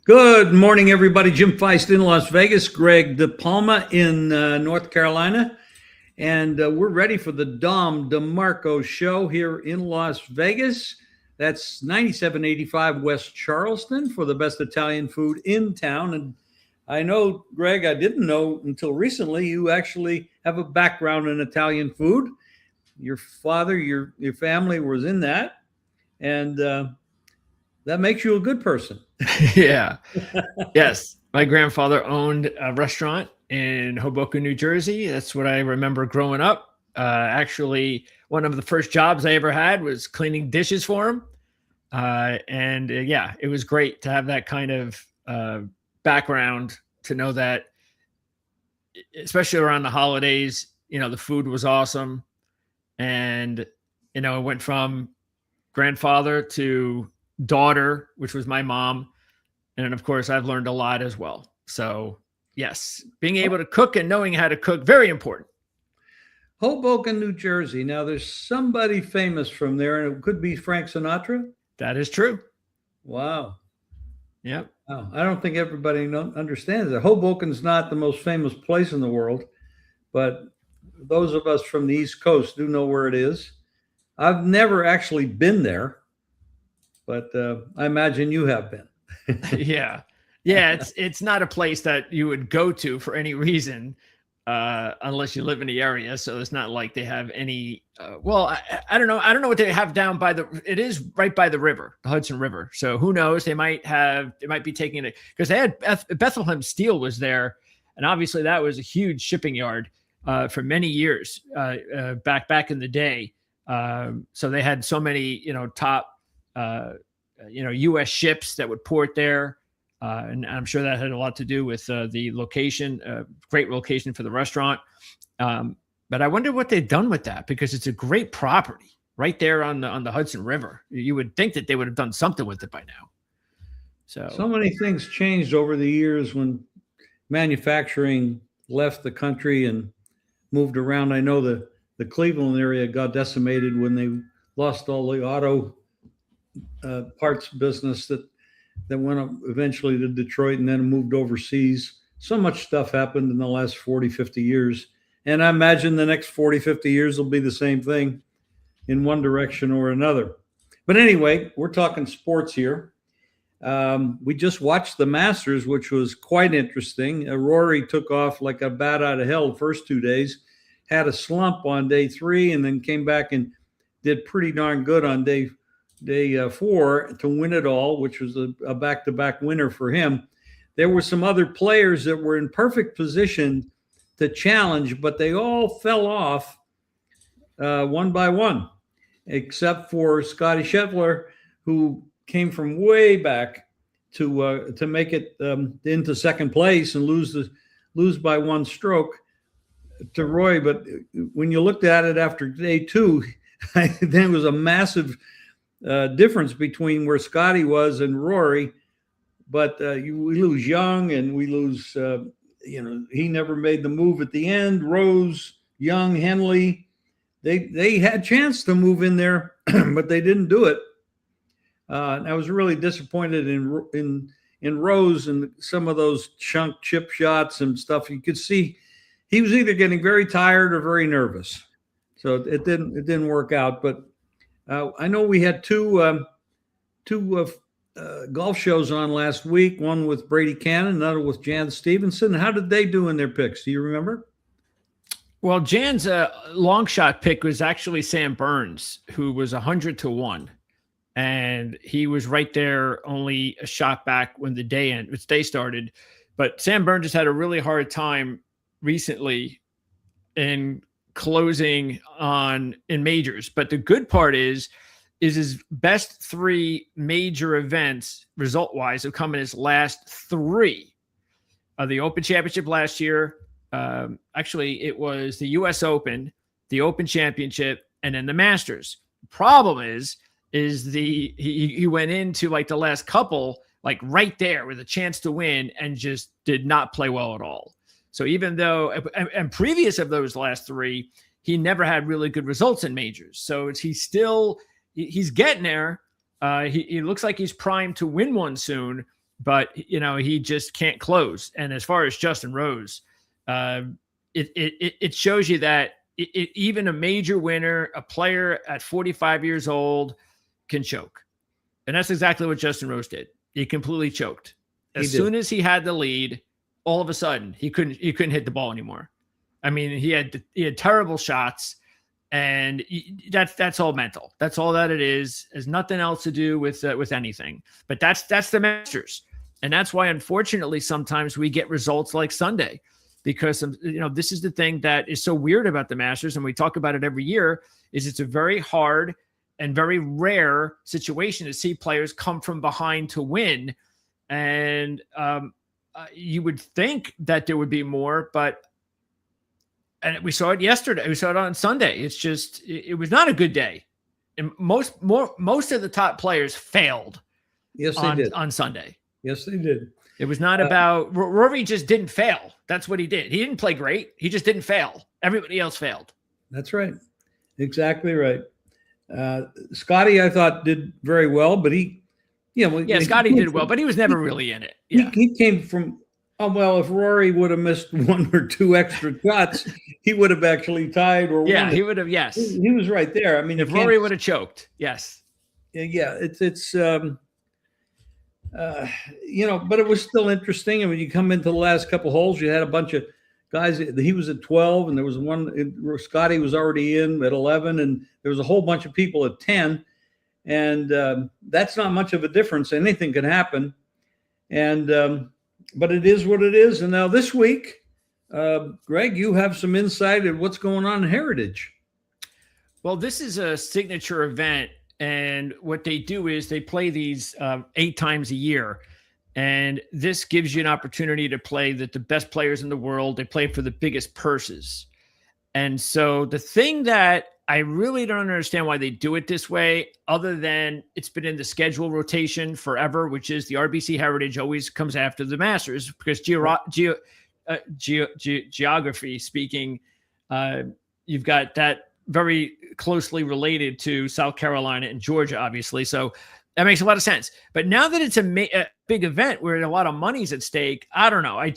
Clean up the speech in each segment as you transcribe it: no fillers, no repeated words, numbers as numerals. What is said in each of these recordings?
Good morning, everybody. Jim Feist in Las Vegas, Greg DePalma in North Carolina, and we're ready for the Dom DeMarco show here in Las Vegas. That's 9785 West Charleston for the best Italian food in town. And I know, Greg, I didn't know until recently you actually have a background in Italian food. Your father, your family was in that, and that makes you a good person. Yeah. Yes. My grandfather owned a restaurant in Hoboken, New Jersey. That's what I remember growing up. Actually, one of the first jobs I ever had was cleaning dishes for him. Yeah, it was great to have that kind of background to know that, especially around the holidays, the food was awesome. And, it went from grandfather to daughter, which was my mom. And of course, I've learned a lot as well. So, yes, being able to cook and knowing how to cook, very important. Hoboken, New Jersey. Now, there's somebody famous from there, and it could be Frank Sinatra. That is true. Wow. Yep. Wow. I don't think everybody understands that. Hoboken's not the most famous place in the world, but those of us from the East Coast do know where it is. I've never actually been there, but I imagine you have been. Yeah. It's not a place that you would go to for any reason, unless you live in the area. So it's not like they have any. I don't know. I don't know what they have down by it is right by the river, the Hudson River. So who knows? They might be taking it because they had Bethlehem Steel was there, and obviously that was a huge shipping yard for many years back in the day. So they had so many top. U.S. ships that would port there. And I'm sure that had a lot to do with the location, great location for the restaurant. But I wonder what they've done with that because it's a great property right there on the Hudson River. You would think that they would have done something with it by now. So many things changed over the years when manufacturing left the country and moved around. I know the Cleveland area got decimated when they lost all the auto parts business that went up eventually to Detroit and then moved overseas. So much stuff happened in the last 40, 50 years. And I imagine the next 40, 50 years will be the same thing in one direction or another. But anyway, we're talking sports here. We just watched the Masters, which was quite interesting. Rory took off like a bat out of hell the first 2 days, had a slump on day 3, and then came back and did pretty darn good on day 4 to win it all, which was a back-to-back winner for him. There were some other players that were in perfect position to challenge, but they all fell off one by one, except for Scotty Scheffler, who came from way back to make it into second place and lose by one stroke to Roy. But when you looked at it after day 2, then it was a massive difference between where Scotty was and Rory, but we lose Young and we lose, he never made the move at the end. Rose, Young, Henley, they had chance to move in there, but they didn't do it. I was really disappointed in Rose and some of those chunk chip shots and stuff. You could see he was either getting very tired or very nervous, so it didn't work out. But I know we had two golf shows on last week, one with Brady Cannon, another with Jan Stevenson. How did they do in their picks? Do you remember? Well, Jan's long shot pick was actually Sam Burns, who was 100-1. And he was right there, only a shot back when the day started. But Sam Burns just had a really hard time recently in closing in majors. But the good part is his best 3 major events result wise have come in his last 3. The Open Championship last year, actually it was the US Open, the Open Championship, and then the Masters. Problem is he went into like the last couple like right there with a chance to win and just did not play well at all. So even though, and previous of those last 3, he never had really good results in majors. So he's getting there. He looks like he's primed to win one soon, but he just can't close. And as far as Justin Rose, it shows you that even a major winner, a player at 45 years old, can choke. And that's exactly what Justin Rose did. He completely choked. As soon as he had the lead, all of a sudden he couldn't hit the ball anymore. I mean, he had terrible shots, and that's all mental. That's all that it is. Has nothing else to do with anything. But that's the Masters, and that's why, unfortunately, sometimes we get results like Sunday, because this is the thing that is so weird about the Masters, and we talk about it every year. Is it's a very hard and very rare situation to see players come from behind to win. And you would think that there would be more, and we saw it yesterday. We saw it on Sunday. It's just, it was not a good day. And most of the top players failed. Yes, they did on Sunday. Yes, they did. It was not about Rory. Just didn't fail. That's what he did. He didn't play great. He just didn't fail. Everybody else failed. That's right. Exactly right. Scotty, I thought, did very well, but Scotty did well, but he was never really in it. Yeah. He came from, if Rory would have missed one or two extra shots, he would have actually tied or won. Yeah, he would have. Yes. He was right there. I mean, if Rory would have choked. Yes. Yeah. It's but it was still interesting. I mean, you come into the last couple holes, you had a bunch of guys. He was at 12, and there was one. Scotty was already in at 11, and there was a whole bunch of people at 10. And that's not much of a difference. Anything can happen. And but it is what it is. And now this week, Greg, you have some insight at what's going on in Heritage. Well, this is a signature event. And what they do is they play these 8 times a year. And this gives you an opportunity to play the best players in the world. They play for the biggest purses. And so the thing that I really don't understand why they do it this way, other than it's been in the schedule rotation forever, which is the RBC Heritage always comes after the Masters, because geography speaking, you've got that very closely related to South Carolina and Georgia, obviously. So that makes a lot of sense. But now that it's a big event where a lot of money's at stake, I don't know. I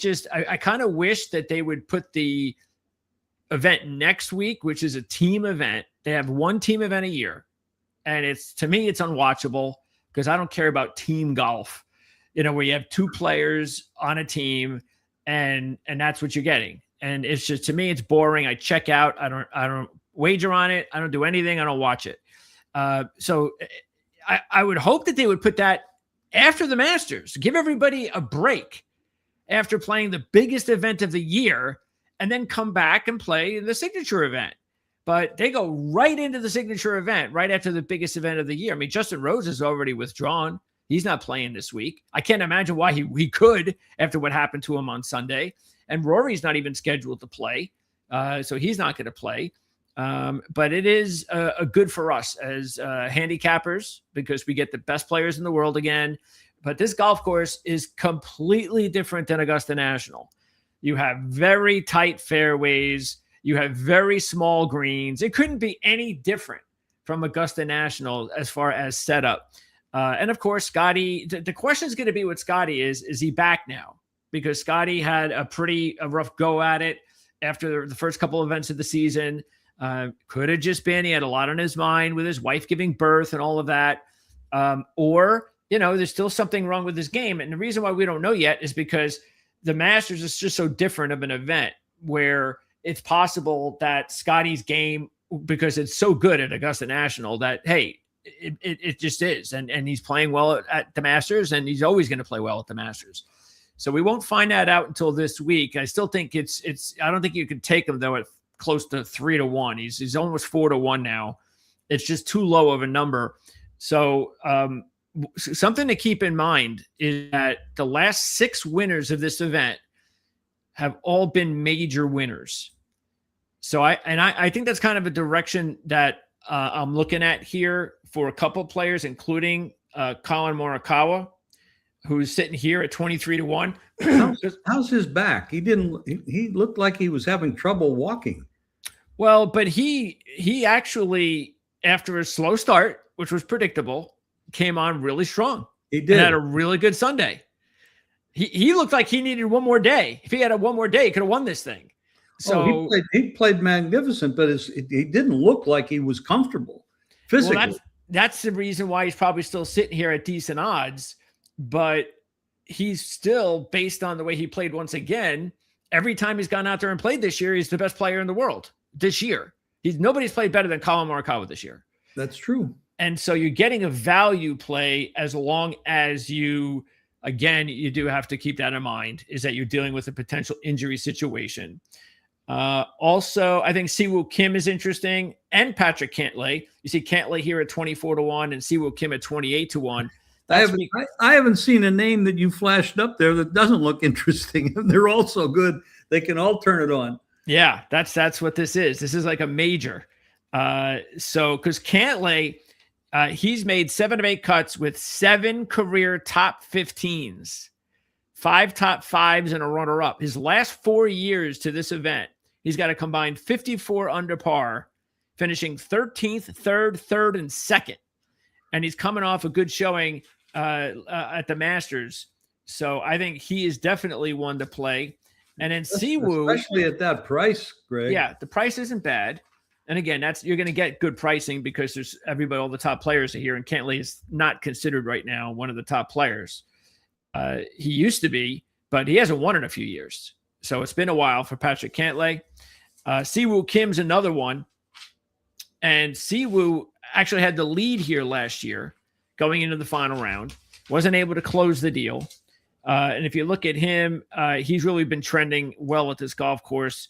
kind of wish that they would put the event next week, which is a team event. They have one team event a year. And to me, it's unwatchable because I don't care about team golf, where you have 2 players on a team and that's what you're getting. And it's just, to me, it's boring. I check out. I don't wager on it. I don't do anything. I don't watch it. So I would hope that they would put that after the Masters, give everybody a break after playing the biggest event of the year, and then come back and play the signature event. But they go right into the signature event right after the biggest event of the year. I mean, Justin Rose is already withdrawn. He's not playing this week. I can't imagine why he could after what happened to him on Sunday. And Rory's not even scheduled to play. So he's not going to play. But it is a good for us as handicappers, because we get the best players in the world again. But this golf course is completely different than Augusta National. You have very tight fairways. You have very small greens. It couldn't be any different from Augusta National as far as setup. And of course, Scotty, the question is going to be what Scotty is he back now? Because Scotty had a rough go at it after the first couple of events of the season. Could have just been, he had a lot on his mind with his wife giving birth and all of that. Or, there's still something wrong with his game. And the reason why we don't know yet is because the Masters is just so different of an event where it's possible that Scotty's game, because it's so good at Augusta National, that, hey, it just is. And he's playing well at the Masters, and he's always going to play well at the Masters. So we won't find that out until this week. I still think I don't think you can take him, though, at close to 3-1. He's almost 4-1 now. It's just too low of a number. So something to keep in mind is that the last 6 winners of this event have all been major winners. So I think that's kind of a direction that I'm looking at here for a couple of players, including Colin Morikawa, who's sitting here at 23-1. How's his back? He looked like he was having trouble walking. Well, but he actually, after a slow start, which was predictable, came on really strong. He did. And had a really good Sunday. He looked like he needed one more day. If he had one more day, he could have won this thing. So he played magnificent, but he didn't look like he was comfortable physically. Well, that's the reason why he's probably still sitting here at decent odds, but he's still, based on the way he played once again, every time he's gone out there and played this year, he's the best player in the world this year. Nobody's played better than Colin Morikawa this year. That's true. And so you're getting a value play as long as you, again, you do have to keep that in mind, is that you're dealing with a potential injury situation. Also, I think Siwoo Kim is interesting, and Patrick Cantlay. You see Cantlay here at 24-1 and Siwoo Kim at 28-1. I haven't seen a name that you flashed up there that doesn't look interesting. They're all so good. They can all turn it on. Yeah, that's what this is. This is like a major. So because Cantlay, he's made 7 of 8 cuts with 7 career top 15s, 5 top 5s, and a runner-up. His last 4 years to this event, he's got a combined 54 under par, finishing 13th, 3rd, and 2nd. And he's coming off a good showing at the Masters. So I think he is definitely one to play. And then Siwoo, especially at that price, Greg. Yeah, the price isn't bad. And again, you're going to get good pricing because there's all the top players are here, and Cantlay is not considered right now one of the top players. He used to be, but he hasn't won in a few years. So it's been a while for Patrick Cantlay. Siwoo Kim's another one. And Siwoo actually had the lead here last year going into the final round. Wasn't able to close the deal. And if you look at him, he's really been trending well at this golf course.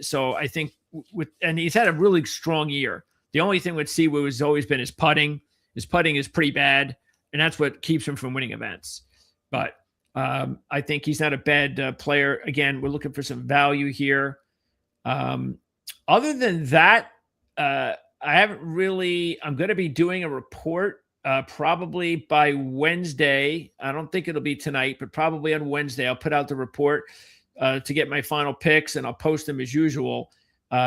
So I think and he's had a really strong year. The only thing with Siwoo has always been his putting. His putting is pretty bad, and that's what keeps him from winning events. But I think he's not a bad player. Again, we're looking for some value here. Other than that, I'm going to be doing a report probably by Wednesday. I don't think it'll be tonight, but probably on Wednesday, I'll put out the report to get my final picks, and I'll post them as usual.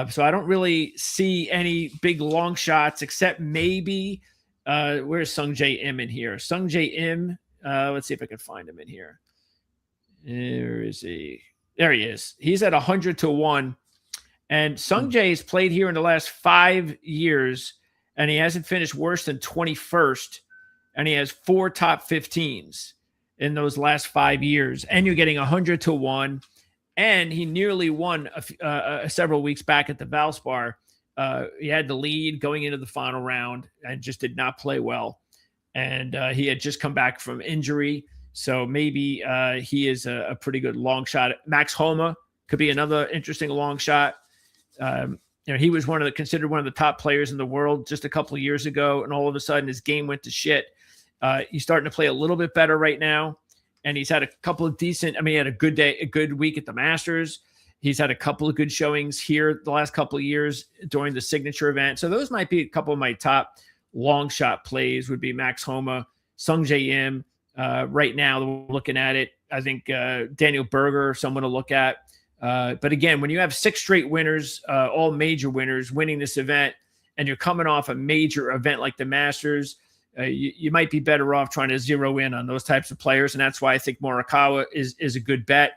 So I don't really see any big long shots except maybe where's Sung Jae Im in here? Sung Jae Im. Let's see if I can find him in here. There is he. There he is. He's at 100-1. And Sung Jae has played here in the last 5 years, and he hasn't finished worse than 21st. And he has 4 top 15s in those last 5 years. And you're getting 100-1. And he nearly won several weeks back at the Valspar. He had the lead going into the final round and just did not play well. And he had just come back from injury. So maybe he is a pretty good long shot. Max Homa could be another interesting long shot. He was considered one of the top players in the world just a couple of years ago. And all of a sudden his game went to shit. He's starting to play a little bit better right now. And he's had a couple of he had a good week at the Masters. He's had a couple of good showings here the last couple of years during the signature event. So those might be a couple of my top long shot plays would be Max Homa, Sung Jae Im. Right now, we're looking at it. I think Daniel Berger, someone to look at. But again, when you have 6 straight winners, all major winners winning this event, and you're coming off a major event like the Masters, you might be better off trying to zero in on those types of players. And that's why I think Morikawa is a good bet.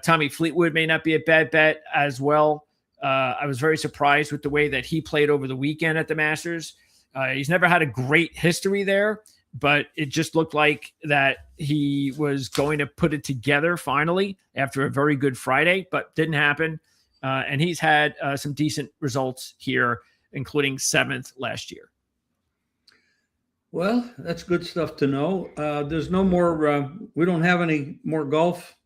Tommy Fleetwood may not be a bad bet as well. I was very surprised with the way that he played over the weekend at the Masters. He's never had a great history there, but it just looked like that he was going to put it together finally after a very good Friday, but didn't happen. And he's had some decent results here, including 7th last year. Well, that's good stuff to know. There's no more, we don't have any more golf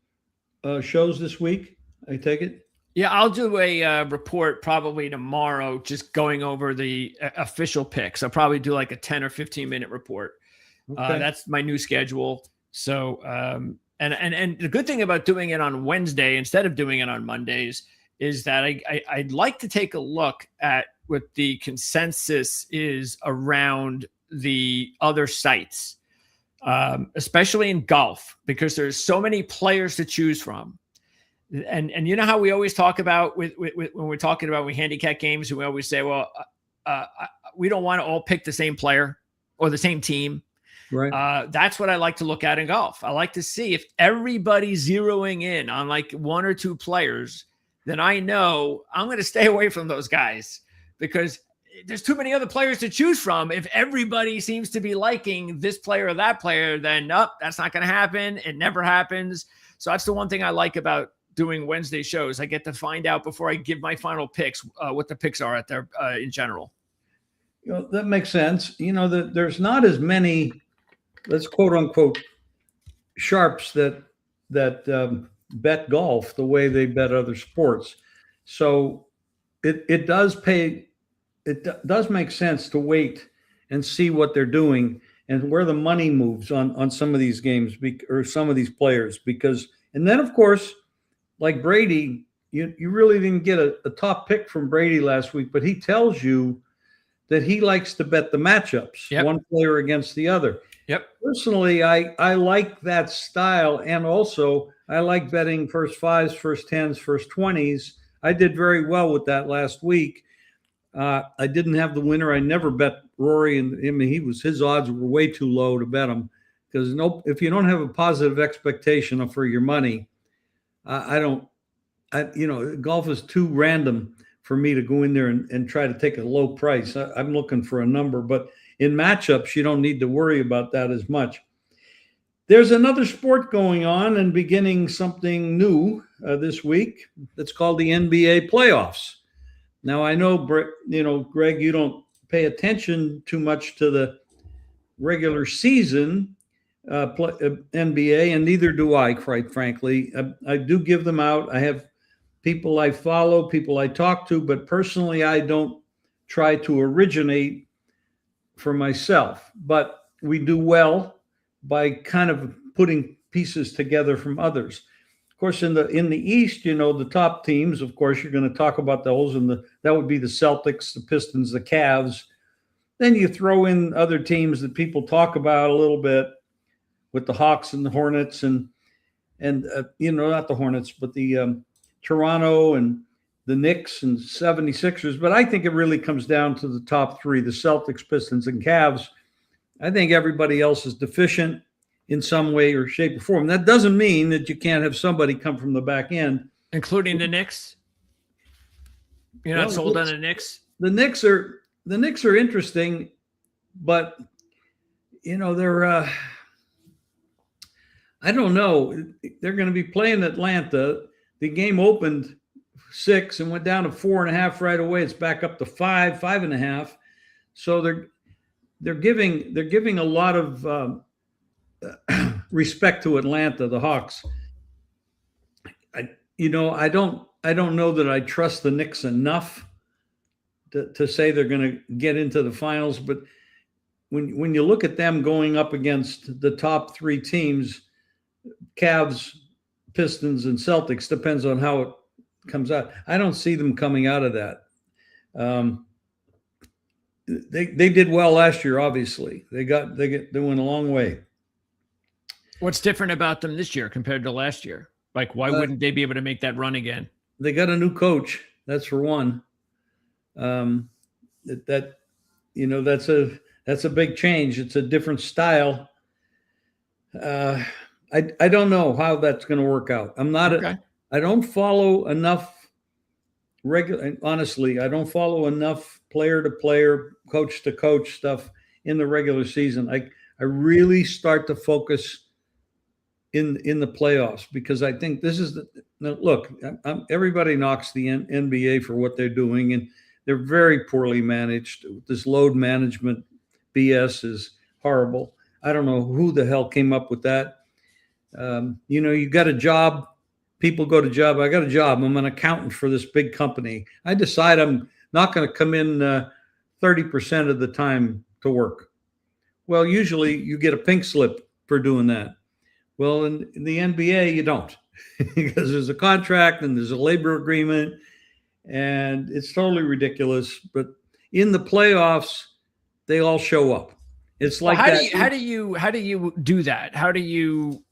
shows this week, I take it? Yeah, I'll do a report probably tomorrow, just going over the official picks. I'll probably do like a 10 or 15 minute report. Okay. That's my new schedule. So, and the good thing about doing it on Wednesday instead of doing it on Mondays is that I'd like to take a look at what the consensus is around the other sites, especially in golf, because there's so many players to choose from. And you know how we always talk about when we're talking about we handicap games, and we always say, well, we don't want to all pick the same player or the same team. Right. That's what I like to look at in golf. I like to see if everybody's zeroing in on like one or two players, then I know I'm going to stay away from those guys because there's too many other players to choose from. If everybody seems to be liking this player or that player, then nope, that's not going to happen. It never happens. So that's the one thing I like about doing Wednesday shows. I get to find out before I give my final picks what the picks are at their in general. That makes sense. There's not as many, let's quote unquote, sharps that bet golf the way they bet other sports. So it does pay. It does make sense to wait and see what they're doing and where the money moves on some of these games or some of these players, because, and then of course, like Brady, you really didn't get a top pick from Brady last week, but he tells you that he likes to bet the matchups, one player against the other. Yep. Personally, I like that style, and also I like betting first fives, first tens, first 20s. I did very well with that last week. I didn't have the winner. I never bet Rory, and I mean, his odds were way too low to bet him, because if you don't have a positive expectation for your money, golf is too random for me to go in there and try to take a low price. I'm looking for a number, but in matchups, you don't need to worry about that as much. There's another sport going on and beginning something new this week. It's called the NBA playoffs. Now, I know, Greg, you don't pay attention too much to the regular season NBA, and neither do I, quite frankly. I do give them out. I have people I follow, people I talk to, but personally, I don't try to originate for myself. But we do well by kind of putting pieces together from others. Of course, in the East, the top teams, of course, you're going to talk about those, and that would be the Celtics, the Pistons, the Cavs. Then you throw in other teams that people talk about a little bit, with the Hawks and the Hornets, and not the Hornets, but the Toronto and the Knicks and 76ers. But I think it really comes down to the top three, the Celtics, Pistons, and Cavs. I think everybody else is deficient in some way or shape or form. That doesn't mean that you can't have somebody come from the back end. Including the Knicks? You're not sold on the Knicks? The Knicks are interesting, but, they're I don't know. They're going to be playing Atlanta. The game opened 6 and went down to 4.5 right away. It's back up to 5.5. So they're giving a lot of respect to Atlanta, the Hawks. I don't know that I trust the Knicks enough to say they're going to get into the finals. But when you look at them going up against the top three teams, Cavs, Pistons, and Celtics, depends on how it comes out. I don't see them coming out of that. They did well last year, obviously. They went a long way. What's different about them this year compared to last year? Like, why wouldn't they be able to make that run again? They got a new coach. That's for one. That's a big change. It's a different style. I don't know how that's going to work out. I don't follow enough honestly, I don't follow enough player to player, coach to coach stuff in the regular season. I really start to focus in the playoffs, because I think this is look, everybody knocks the NBA for what they're doing, and they're very poorly managed. This load management BS is horrible. I don't know who the hell came up with that. You got a job, people go to job. I got a job. I'm an accountant for this big company. I decide I'm not going to come in 30% of the time to work. Well, usually you get a pink slip for doing that. Well, in the NBA, you don't, because there's a contract and there's a labor agreement, and it's totally ridiculous. But in the playoffs, they all show up. It's like how do you do that? How do you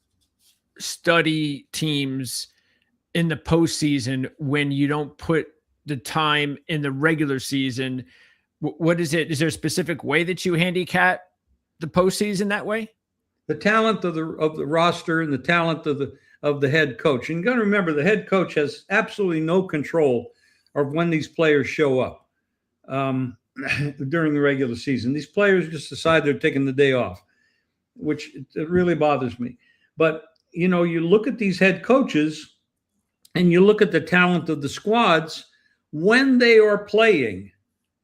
study teams in the postseason when you don't put the time in the regular season? What is it? Is there a specific way that you handicap the postseason that way? The talent of the roster and the talent of the head coach. And you got to remember, the head coach has absolutely no control of when these players show up during the regular season. These players just decide they're taking the day off, which it really bothers me. But you look at these head coaches and you look at the talent of the squads when they are playing.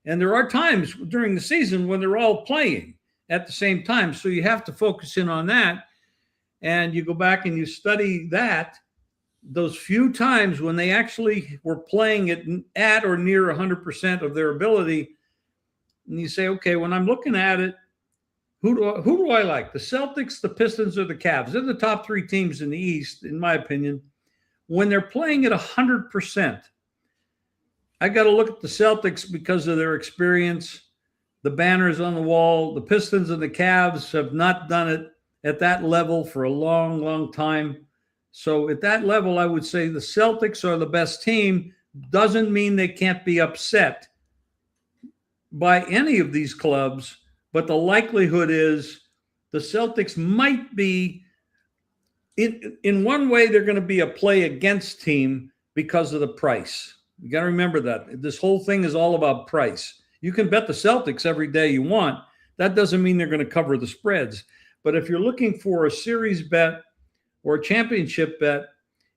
And there are times during the season when they're all playing at the same time. So you have to focus in on that. And you go back and you study those few times when they actually were playing at or near 100% of their ability. And you say, okay, when I'm looking at it, who do I like? The Celtics, the Pistons, or the Cavs? They're the top three teams in the East, in my opinion. When they're playing at 100%, I got to look at the Celtics because of their experience, the banners on the wall. The Pistons and the Cavs have not done it at that level for a long, long time. So at that level, I would say the Celtics are the best team. Doesn't mean they can't be upset by any of these clubs, but the likelihood is the Celtics might be, in one way, they're going to be a play against team because of the price. You got to remember that. This whole thing is all about price. You can bet the Celtics every day you want. That doesn't mean they're going to cover the spreads. But if you're looking for a series bet or a championship bet,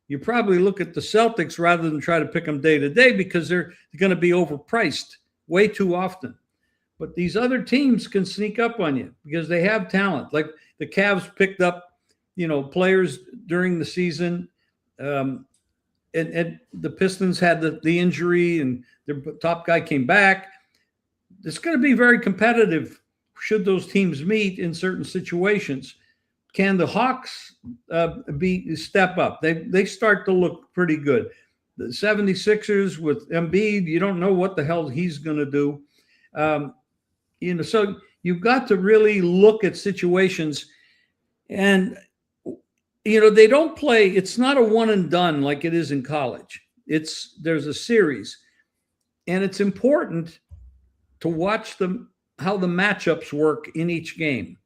you probably look at the Celtics rather than try to pick them day to day because they're going to be overpriced way too often. But these other teams can sneak up on you because they have talent. Like the Cavs picked up, players during the season. And the Pistons had the injury and their top guy came back. It's going to be very competitive should those teams meet in certain situations. Can the Hawks step up? They start to look pretty good. The 76ers with Embiid, you don't know what the hell he's going to do. So you've got to really look at situations. And, they don't play. It's not a one and done like it is in college. There's a series. And it's important to watch how the matchups work in each game.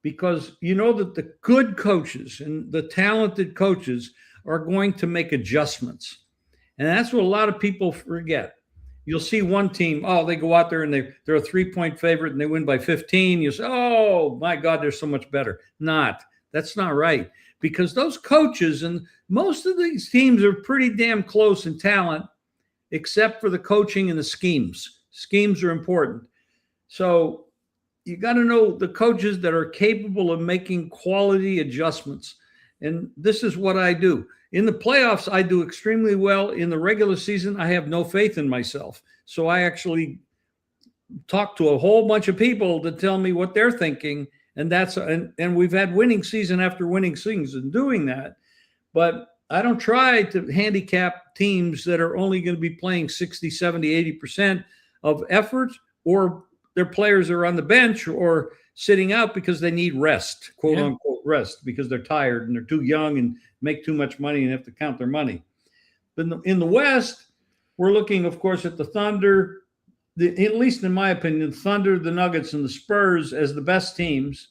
Because that the good coaches and the talented coaches are going to make adjustments. And that's what a lot of people forget. You'll see one team, they go out there and they're a 3-point favorite and they win by 15. You say, oh, my God, they're so much better. That's not right. Because those coaches and most of these teams are pretty damn close in talent, except for the coaching and the schemes. Schemes are important. So you got to know the coaches that are capable of making quality adjustments. And this is what I do. In the playoffs, I do extremely well. In the regular season, I have no faith in myself. So I actually talk to a whole bunch of people to tell me what they're thinking. And we've had winning season after winning season doing that. But I don't try to handicap teams that are only going to be playing 60, 70, 80% of effort, or their players are on the bench or sitting out because they need rest, quote unquote rest, because they're tired and they're too young and make too much money and have to count their money. But in the West, we're looking, of course, at the Thunder, at least in my opinion, the Thunder, the Nuggets, and the Spurs as the best teams.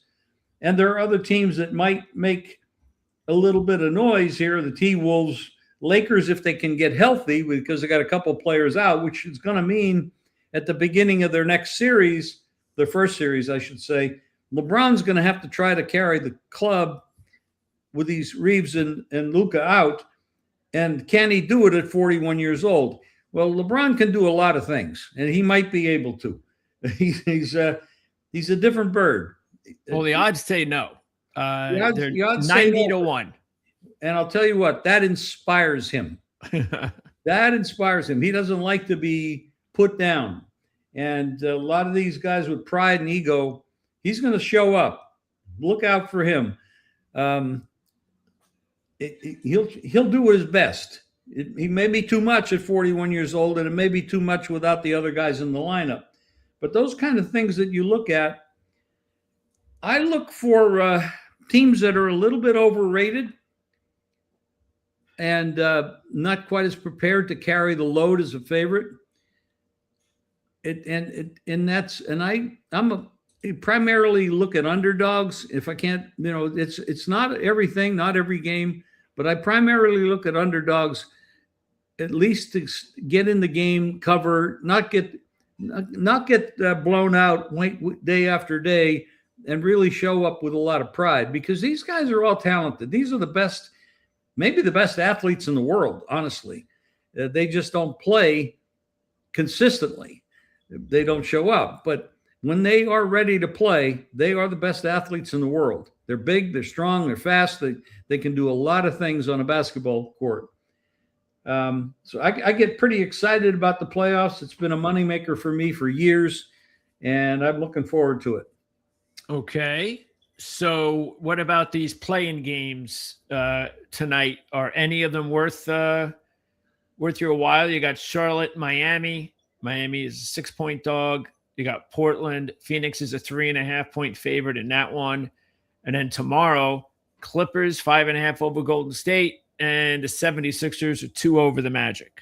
And there are other teams that might make a little bit of noise here. The T-Wolves, Lakers, if they can get healthy, because they got a couple players out, which is going to mean at the beginning of their next series, their first series, I should say, LeBron's going to have to try to carry the club with these Reeves and Luka out. And can he do it at 41 years old? Well, LeBron can do a lot of things, and he might be able to. He's a different bird. Well, the odds say no. The odds 90 to 1. And I'll tell you what, that inspires him. That inspires him. He doesn't like to be put down. And a lot of these guys with pride and ego, he's going to show up. Look out for him. He'll do his best. He may be too much at 41 years old, and it may be too much without the other guys in the lineup. But those kind of things that you look at, I look for teams that are a little bit overrated and not quite as prepared to carry the load as a favorite. I'm primarily look at underdogs. If I can't, it's not everything, not every game, but I primarily look at underdogs, at least to get in the game, cover, not get blown out day after day, and really show up with a lot of pride, because these guys are all talented. These are the best, maybe the best athletes in the world, honestly. They just don't play consistently. They don't show up. But when they are ready to play, they are the best athletes in the world. They're big, they're strong, they're fast. They can do a lot of things on a basketball court. So I get pretty excited about the playoffs. It's been a moneymaker for me for years, and I'm looking forward to it. Okay. So what about these play-in games tonight? Are any of them worth your while? You got Charlotte, Miami. Miami is a 6-point dog. You got Portland. Phoenix is a 3.5-point favorite in that one. And then tomorrow, Clippers 5.5 over Golden State, and the 76ers are 2 over the Magic.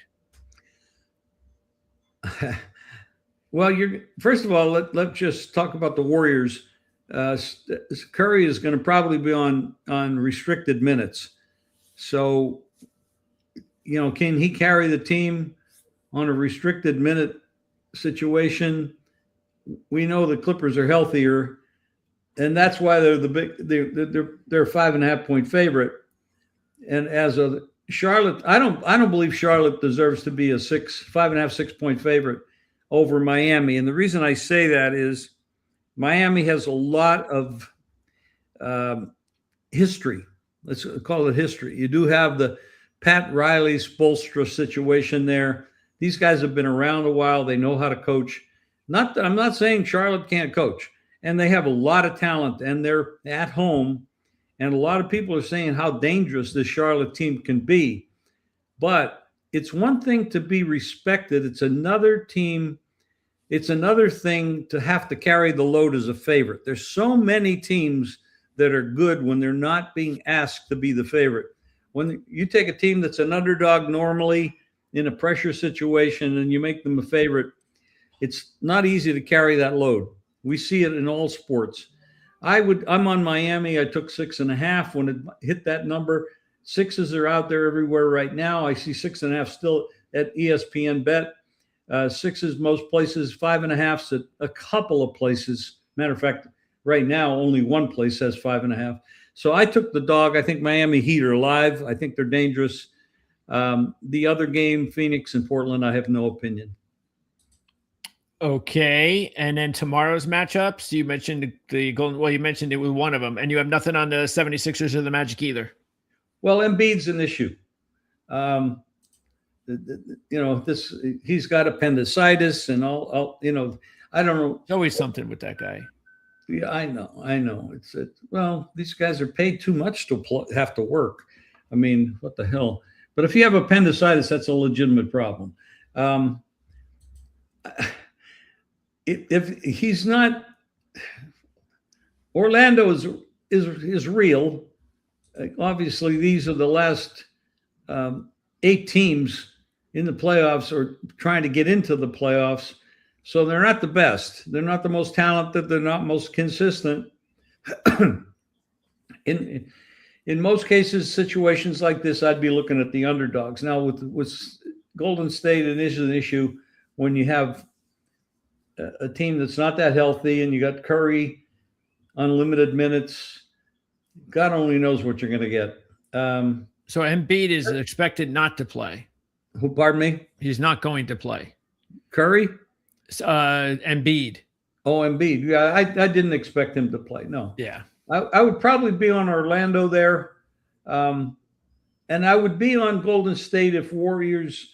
Well, first of all, let's just talk about the Warriors. Curry is going to probably be on restricted minutes. So, can he carry the team on a restricted minute situation? We know the Clippers are healthier, and that's why they're they're a 5.5-point favorite. And as a Charlotte, I don't believe Charlotte deserves to be a 5.5, 6-point favorite over Miami. And the reason I say that is Miami has a lot of history. Let's call it history. You do have the Pat Riley Spoelstra situation there. These guys have been around a while. They know how to coach. I'm not saying Charlotte can't coach, and they have a lot of talent, and they're at home. And a lot of people are saying how dangerous this Charlotte team can be. But it's one thing to be respected. It's another thing to have to carry the load as a favorite. There's so many teams that are good when they're not being asked to be the favorite. When you take a team that's an underdog normally in a pressure situation and you make them a favorite, it's not easy to carry that load. We see it in all sports. I'm on Miami. I took 6.5 when it hit that number. 6s are out there everywhere right now. I see 6.5 still at ESPN Bet. 6s most places, 5.5s at a couple of places. Matter of fact, right now only one place has 5.5. So I took the dog. I think Miami Heat are live. I think they're dangerous. The other game, Phoenix and Portland, I have no opinion. Okay, and then tomorrow's matchups, you mentioned the Golden. Well, you mentioned it with one of them, and you have nothing on the 76ers or the Magic either. Well, Embiid's an issue. He's got appendicitis and all. I don't know. There's always something with that guy. Yeah, I know. Well, these guys are paid too much to have to work. I mean, what the hell? But if you have appendicitis, that's a legitimate problem. If he's not, Orlando is real. Obviously, these are the last 8 teams in the playoffs or trying to get into the playoffs. So they're not the best. They're not the most talented. They're not most consistent. In most cases, situations like this, I'd be looking at the underdogs. Now, with Golden State, it is an issue when you have a team that's not that healthy and you got Curry, unlimited minutes. God only knows what you're going to get. So Embiid is expected not to play. Who? Pardon me? He's not going to play. Curry? Embiid. Oh, Embiid. Yeah, I didn't expect him to play. No. Yeah. I would probably be on Orlando there. And I would be on Golden State if Warriors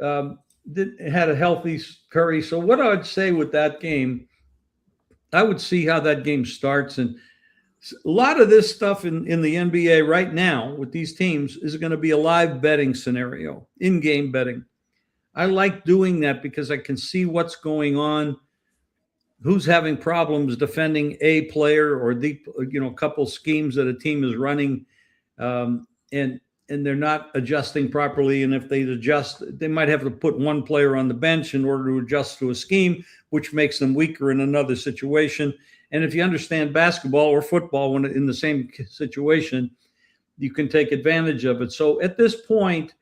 had a healthy Curry. So what I would say with that game, I would see how that game starts. And a lot of this stuff in the NBA right now with these teams is going to be a live betting scenario, in-game betting. I like doing that because I can see what's going on, who's having problems defending a player or couple schemes that a team is running. And and they're not adjusting properly. And if they adjust, they might have to put one player on the bench in order to adjust to a scheme, which makes them weaker in another situation. And if you understand basketball or football when in the same situation, you can take advantage of it. So at this point,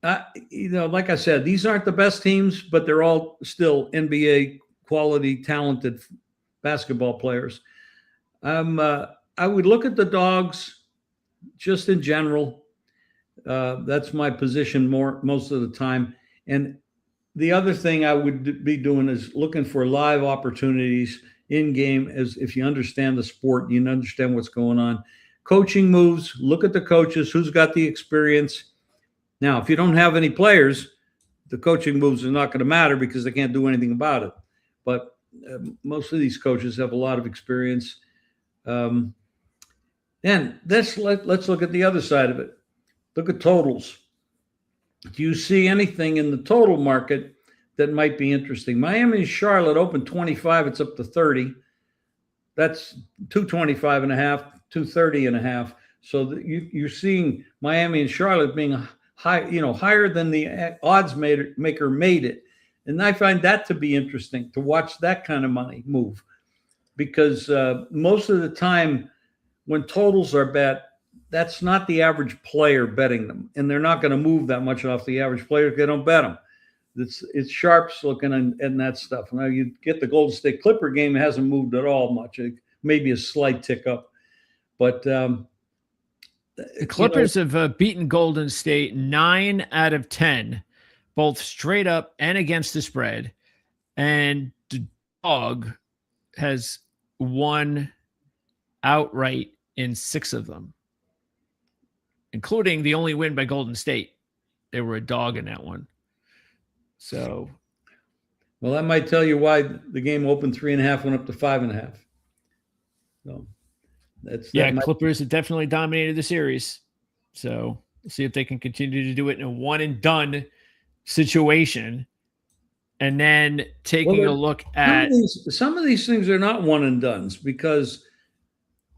like I said, these aren't the best teams, but they're all still NBA quality, talented basketball players. I would look at the dogs just in general. That's my position most of the time. And the other thing I would be doing is looking for live opportunities in game. As if you understand the sport, you understand what's going on. Coaching moves, look at the coaches, who's got the experience. Now, if you don't have any players, the coaching moves are not going to matter because they can't do anything about it. But most of these coaches have a lot of experience. And let's look at the other side of it. Look at totals. Do you see anything in the total market that might be interesting? Miami and Charlotte opened 25. It's up to 30. That's 225 and a half, 230 and a half. So you're seeing Miami and Charlotte being higher than the odds maker made it. And I find that to be interesting to watch that kind of money move, because most of the time when totals are bet, that's not the average player betting them, and they're not going to move that much off the average player if they don't bet them. It's sharps looking and that stuff. Now you get the Golden State Clipper game, hasn't moved at all much. Maybe a slight tick up, but the Clippers have beaten Golden State 9 out of 10, both straight up and against the spread. And the dog has won outright in 6 of them, including the only win by Golden State. They were a dog in that one. So, well, that might tell you why the game opened 3.5, went up to 5.5. So Clippers have definitely dominated the series. So we'll see if they can continue to do it in a one and done situation. And then taking a look at some of these things are not one and dones, because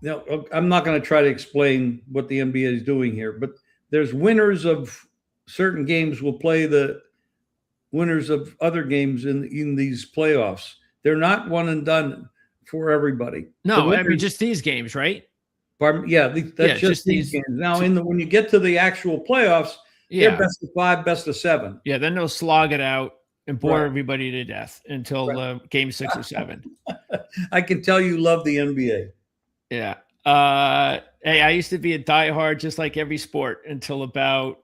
I'm not going to try to explain what the NBA is doing here, but there's winners of certain games will play the winners of other games in these playoffs. They're not one and done for everybody. No, I mean just these games, right? That's just these games. Now, when you get to the actual playoffs, they're best of 5, best of 7. Yeah, then they'll slog it out and bore everybody to death until game 6 or 7. I can tell you love the NBA. Yeah. Hey, I used to be a diehard, just like every sport, until about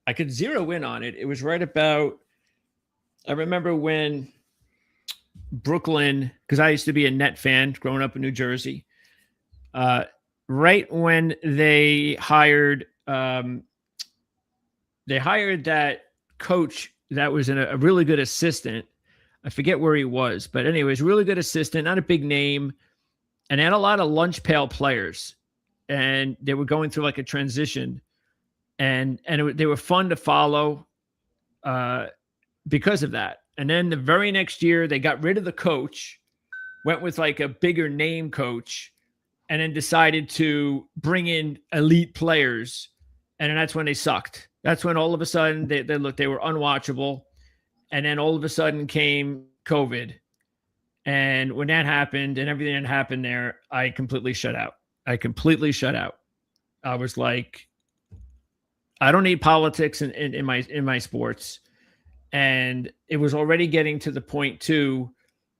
I could zero in on it. It was right about, I remember when Brooklyn, because I used to be a Net fan growing up in New Jersey, right when they hired that coach that was a really good assistant. I forget where he was, but anyways, really good assistant, not a big name, and had a lot of lunch pail players, and they were going through like a transition, and they were fun to follow because of that. And then the very next year, they got rid of the coach, went with like a bigger name coach, and then decided to bring in elite players. And then that's when they sucked. That's when all of a sudden they were unwatchable. And then all of a sudden came COVID. And when that happened and everything that happened there, I completely shut out. I was like, I don't need politics in my sports. And it was already getting to the point too,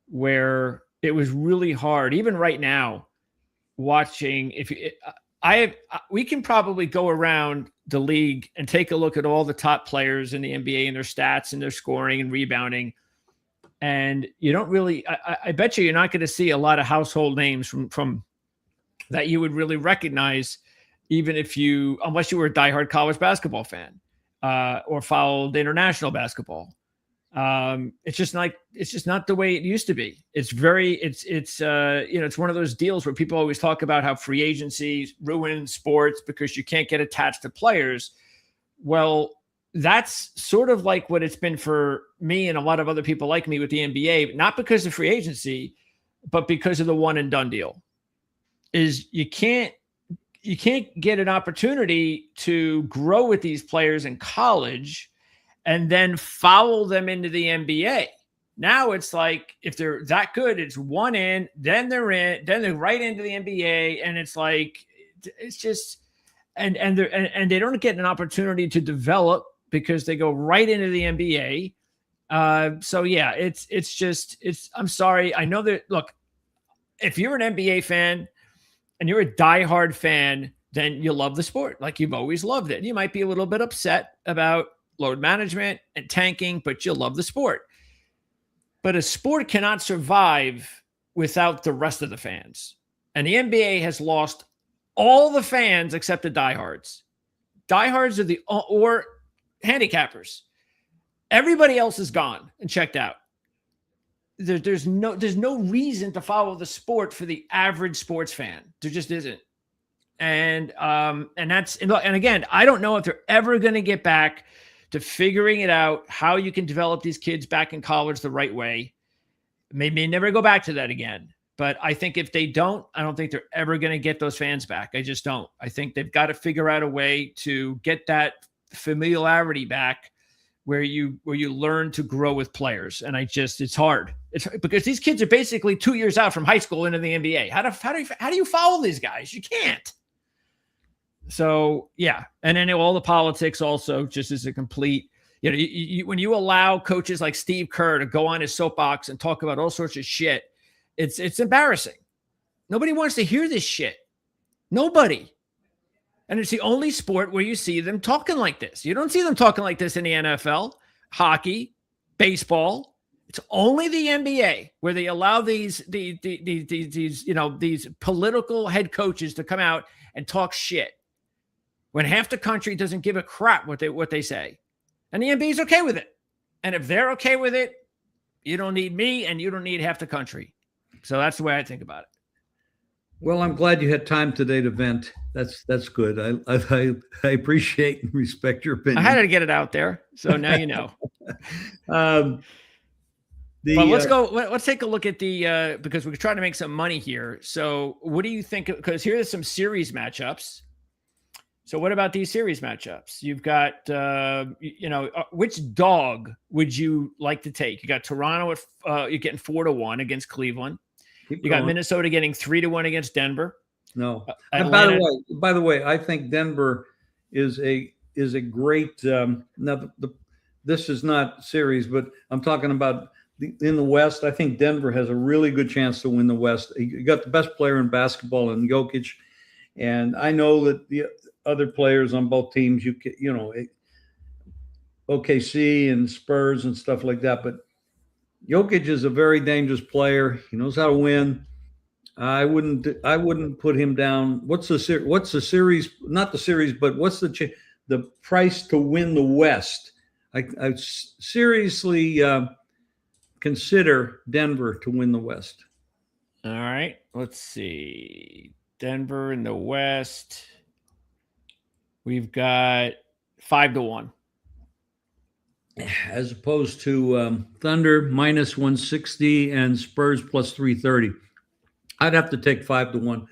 where it was really hard, even right now, watching. We can probably go around the league and take a look at all the top players in the NBA and their stats and their scoring and rebounding. And you don't really, I bet you're not going to see a lot of household names from that you would really recognize, even unless you were a diehard college basketball fan or followed international basketball. It's just not the way it used to be. It's one of those deals where people always talk about how free agency ruins sports because you can't get attached to players. Well, that's sort of like what it's been for me and a lot of other people like me with the NBA, not because of free agency, but because of the one and done deal. Is you can't, you can't get an opportunity to grow with these players in college and then follow them into the NBA. Now it's like, if they're that good, it's one in, then they're right into the NBA. And it's like, it's just, and they don't get an opportunity to develop because they go right into the NBA. So yeah, I'm sorry. I know that, look, if you're an NBA fan and you're a diehard fan, then you love the sport. Like you've always loved it. You might be a little bit upset about load management and tanking, but you love the sport. But a sport cannot survive without the rest of the fans. And the NBA has lost all the fans except the diehards. Diehards are or handicappers. Everybody else is gone and checked out. There's no reason to follow the sport for the average sports fan. There just isn't. And again, I don't know if they're ever going to get back to figuring it out, how you can develop these kids back in college the right way. Maybe never go back to that again. But I think if they don't, I don't think they're ever going to get those fans back. I just don't. I think they've got to figure out a way to get that familiarity back where you learn to grow with players. And it's hard. It's because these kids are basically 2 years out from high school into the NBA. How do you follow these guys? You can't. So yeah. And then all the politics also just is a complete, when you allow coaches like Steve Kerr to go on his soapbox and talk about all sorts of shit, it's embarrassing. Nobody wants to hear this shit. Nobody. And it's the only sport where you see them talking like this. You don't see them talking like this in the NFL, hockey, baseball. It's only the NBA where they allow these political head coaches to come out and talk shit when half the country doesn't give a crap what they say. And the NBA is okay with it. And if they're okay with it, you don't need me and you don't need half the country. So that's the way I think about it. Well, I'm glad you had time today to vent. That's good. I appreciate and respect your opinion. I had to get it out there, so now you know. Well, let's go. Let's take a look at because we're trying to make some money here. So, what do you think? Because here are some series matchups. So, what about these series matchups? You've got, which dog would you like to take? You got Toronto at you're getting 4-1 against Cleveland. You got Minnesota getting 3-1 against Denver. No. And by the way, I think Denver is a great. Now, this is not series, but I'm talking about in the West. I think Denver has a really good chance to win the West. You got the best player in basketball in Jokic, and I know that the other players on both teams, OKC and Spurs and stuff like that, but Jokic is a very dangerous player. He knows how to win. I wouldn't put him down. What's the series? Not the series, but what's the price to win the West? I seriously consider Denver to win the West. All right, let's see. Denver in the West. We've got 5-1. As opposed to Thunder minus 160 and Spurs plus 330. I'd have to take 5-1.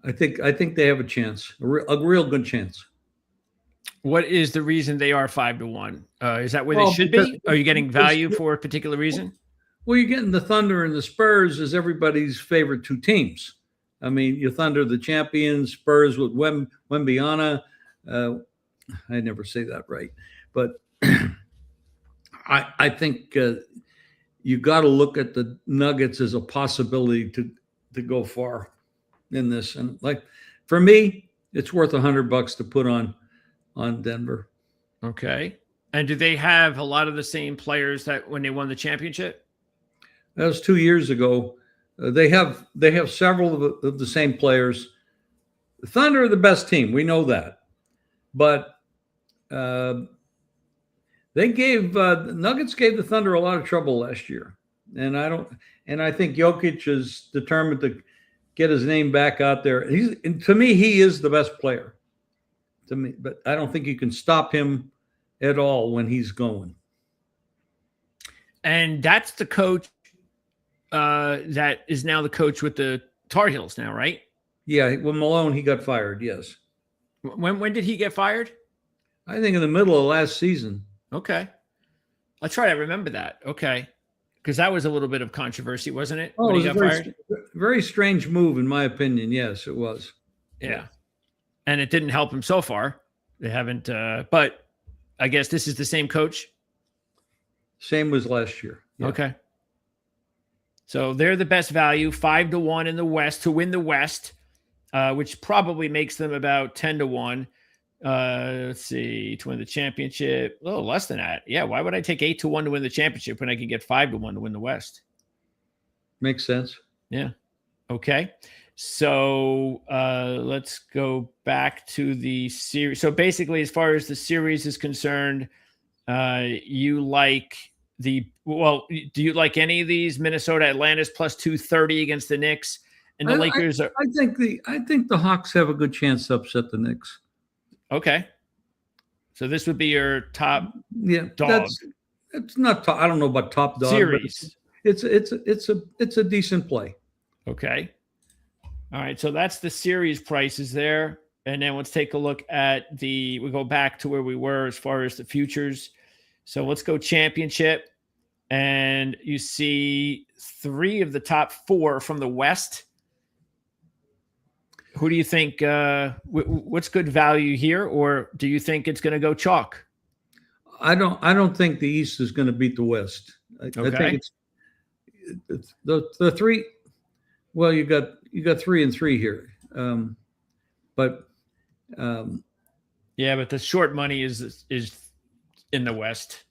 I think they have a chance, a real good chance. What is the reason they are 5-1? Is that where they should be? Are you getting value for a particular reason? Well, you're getting the Thunder and the Spurs as everybody's favorite two teams. I mean, you Thunder, the champions, Spurs with Wembyana. I never say that right, but I think you got to look at the Nuggets as a possibility to go far in this. And like for me, it's worth $100 to put on Denver. Okay. And do they have a lot of the same players that when they won the championship? That was 2 years ago. They have several of the same players. The Thunder are the best team. We know that, but the Nuggets gave the Thunder a lot of trouble last year, and I think Jokic is determined to get his name back out there. To me, he is the best player. To me, but I don't think you can stop him at all when he's going. And that's the coach that is now the coach with the Tar Heels now, right? Yeah, when Malone, he got fired. Yes. When did he get fired? I think in the middle of last season. Okay. I'll try to remember that. Okay. Because that was a little bit of controversy, wasn't it? Oh, When it he was got a fired? very strange move, in my opinion. Yes, it was. Yeah. And it didn't help him so far. They haven't, but I guess this is the same coach. Same as last year. Yeah. Okay. So they're the best value, 5-1 in the West to win the West, which probably makes them about 10-1. Let's see, to win the championship. A little less than that. Yeah. Why would I take 8-1 to win the championship when I could get 5-1 to win the West? Makes sense. Yeah. Okay. So let's go back to the series. So basically, as far as the series is concerned, you like do you like any of these? Minnesota, Atlanta's plus 230 against the Knicks, and the Lakers are. I think the Hawks have a good chance to upset the Knicks. Okay. So this would be your top dog. It's not top, I don't know about top dog series. But it's a decent play. Okay. All right. So that's the series prices there. And then let's take a look at we go back to where we were as far as the futures. So let's go championship. And you see 3 of the top 4 from the West. Who do you think, what's good value here? Or do you think it's going to go chalk? I don't think the East is going to beat the West. I think it's the 3. Well, you got 3 and 3 here. But the short money is in the West.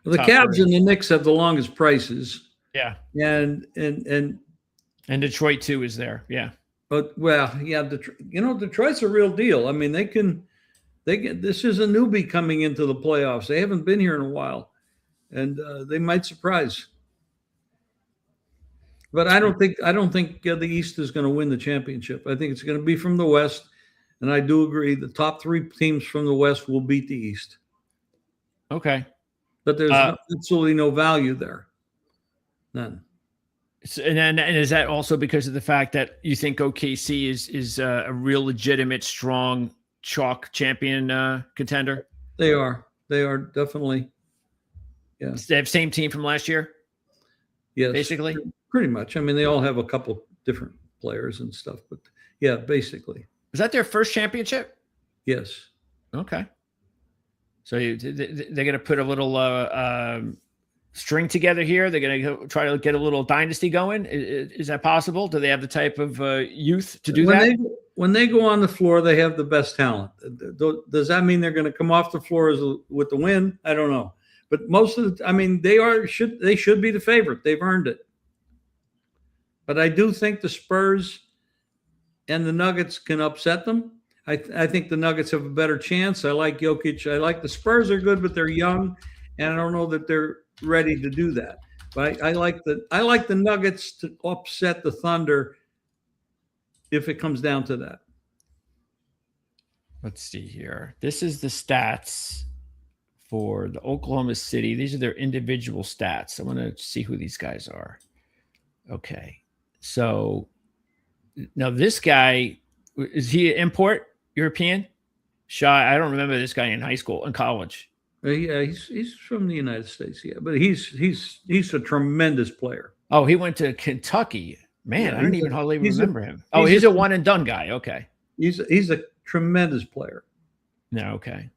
The Cavs and the Knicks have the longest prices. Yeah. And Detroit too is there. Yeah. But Detroit's a real deal. I mean, they can this is a newbie coming into the playoffs. They haven't been here in a while, and they might surprise. But I don't think the East is going to win the championship. I think it's going to be from the West, and I do agree the top 3 teams from the West will beat the East. Okay. But there's absolutely no value there. None. And is that also because of the fact that you think OKC is a real legitimate, strong chalk champion contender? They are definitely. Yeah. They have same team from last year. Yes, basically. Pretty much. I mean, they all have a couple different players and stuff, but yeah, basically. Is that their first championship? Yes. Okay. So they're going to put a little string together here. They're going to try to get a little dynasty going. Is that possible? Do they have the type of youth to do that? When they go on the floor, they have the best talent. Does that mean they're going to come off the floor with the win? I don't know. But most of they should be the favorite. They've earned it. But I do think the Spurs and the Nuggets can upset them. I think the Nuggets have a better chance. I like Jokic. I like the Spurs are good, but they're young, and I don't know that they're ready to do that. But I like the Nuggets to upset the Thunder if it comes down to that. Let's see here. This is the stats for the Oklahoma City. These are their individual stats. I want to see who these guys are. Okay. So now this guy, is he an import? European? I don't remember this guy in high school and college. Yeah, he's from the United States. Yeah, but he's a tremendous player. Oh, he went to Kentucky. Man, I don't even hardly remember him. Oh, he's a one and done guy. Okay. He's a tremendous player. No, okay.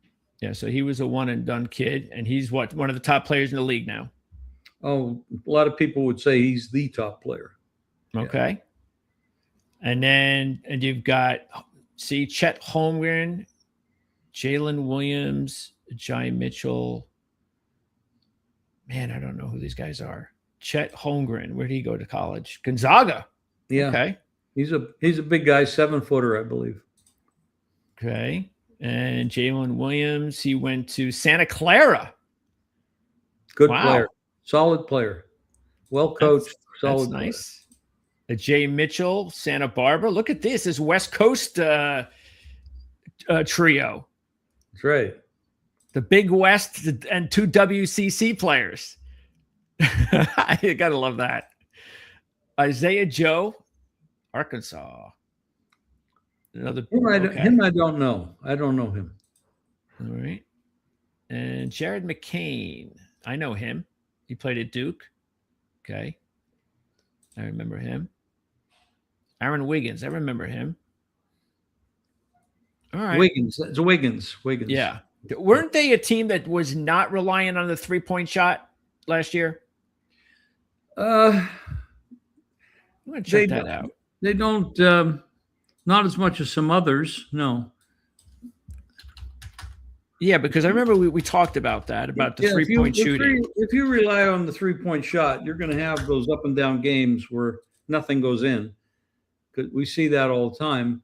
Yeah, so he was a one and done kid, and he's one of the top players in the league now. Oh, a lot of people would say he's the top player. Okay. Yeah. And you've got Chet Holmgren, Jalen Williams, Jai Mitchell. Man, I don't know who these guys are. Chet Holmgren, where did he go to college? Gonzaga. Yeah. Okay. He's a big guy, 7-footer, I believe. Okay. And Jalen Williams, he went to Santa Clara. Good player. Solid player. Well coached. Solid. That's nice. Jay Mitchell, Santa Barbara. Look at this West Coast trio. That's right. The Big West and 2 WCC players. You got to love that. Isaiah Joe, Arkansas. Another him I don't know. I don't know him. All right. And Jared McCain. I know him. He played at Duke. Okay. I remember him. Aaron Wiggins. I remember him. All right. Wiggins. It's Wiggins. Yeah. Weren't they a team that was not relying on the 3-point shot last year? I'm going to check that out. They don't, not as much as some others. No. Yeah, because I remember we talked about that, about the 3-point shooting. If you rely on the 3-point shot, you're going to have those up and down games where nothing goes in. Because we see that all the time.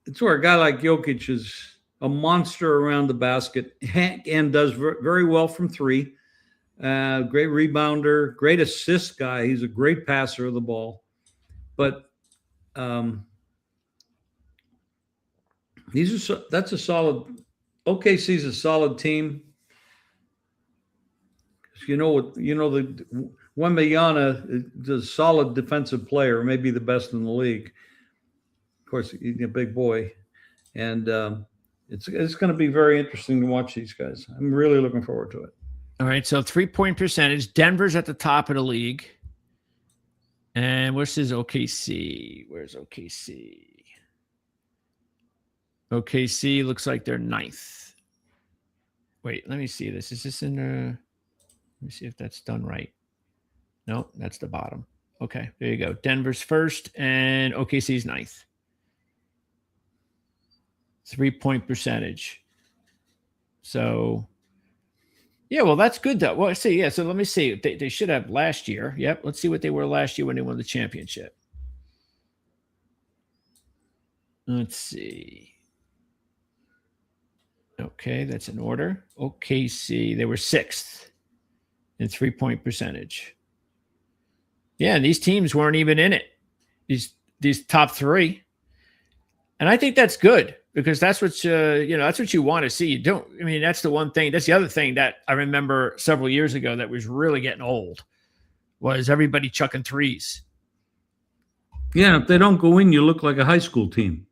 It's where a guy like Jokic is a monster around the basket and does very well from three. Great rebounder, great assist guy. He's a great passer of the ball. But that's a solid. OKC's a solid team. The Wembanyama is a solid defensive player, maybe the best in the league. Of course, he's a big boy, and it's going to be very interesting to watch these guys. I'm really looking forward to it. All right, so 3-point percentage. Denver's at the top of the league. And where's his OKC? Where's OKC? OKC looks like they're 9th. Wait, let me see this. Is this in let me see if that's done right. No, that's the bottom. Okay, there you go. Denver's 1st and OKC's 9th. 3-point percentage. So, yeah, well, that's good though. Well, see, yeah. So let me see. They should have last year. Yep. Let's see what they were last year when they won the championship. Let's see. Okay, that's in order. OKC, they were 6th in 3-point percentage. Yeah, and these teams weren't even in it. These top 3, and I think that's good because that's what that's what you want to see. That's the one thing. That's the other thing that I remember several years ago that was really getting old was everybody chucking threes. Yeah, if they don't go in, you look like a high school team.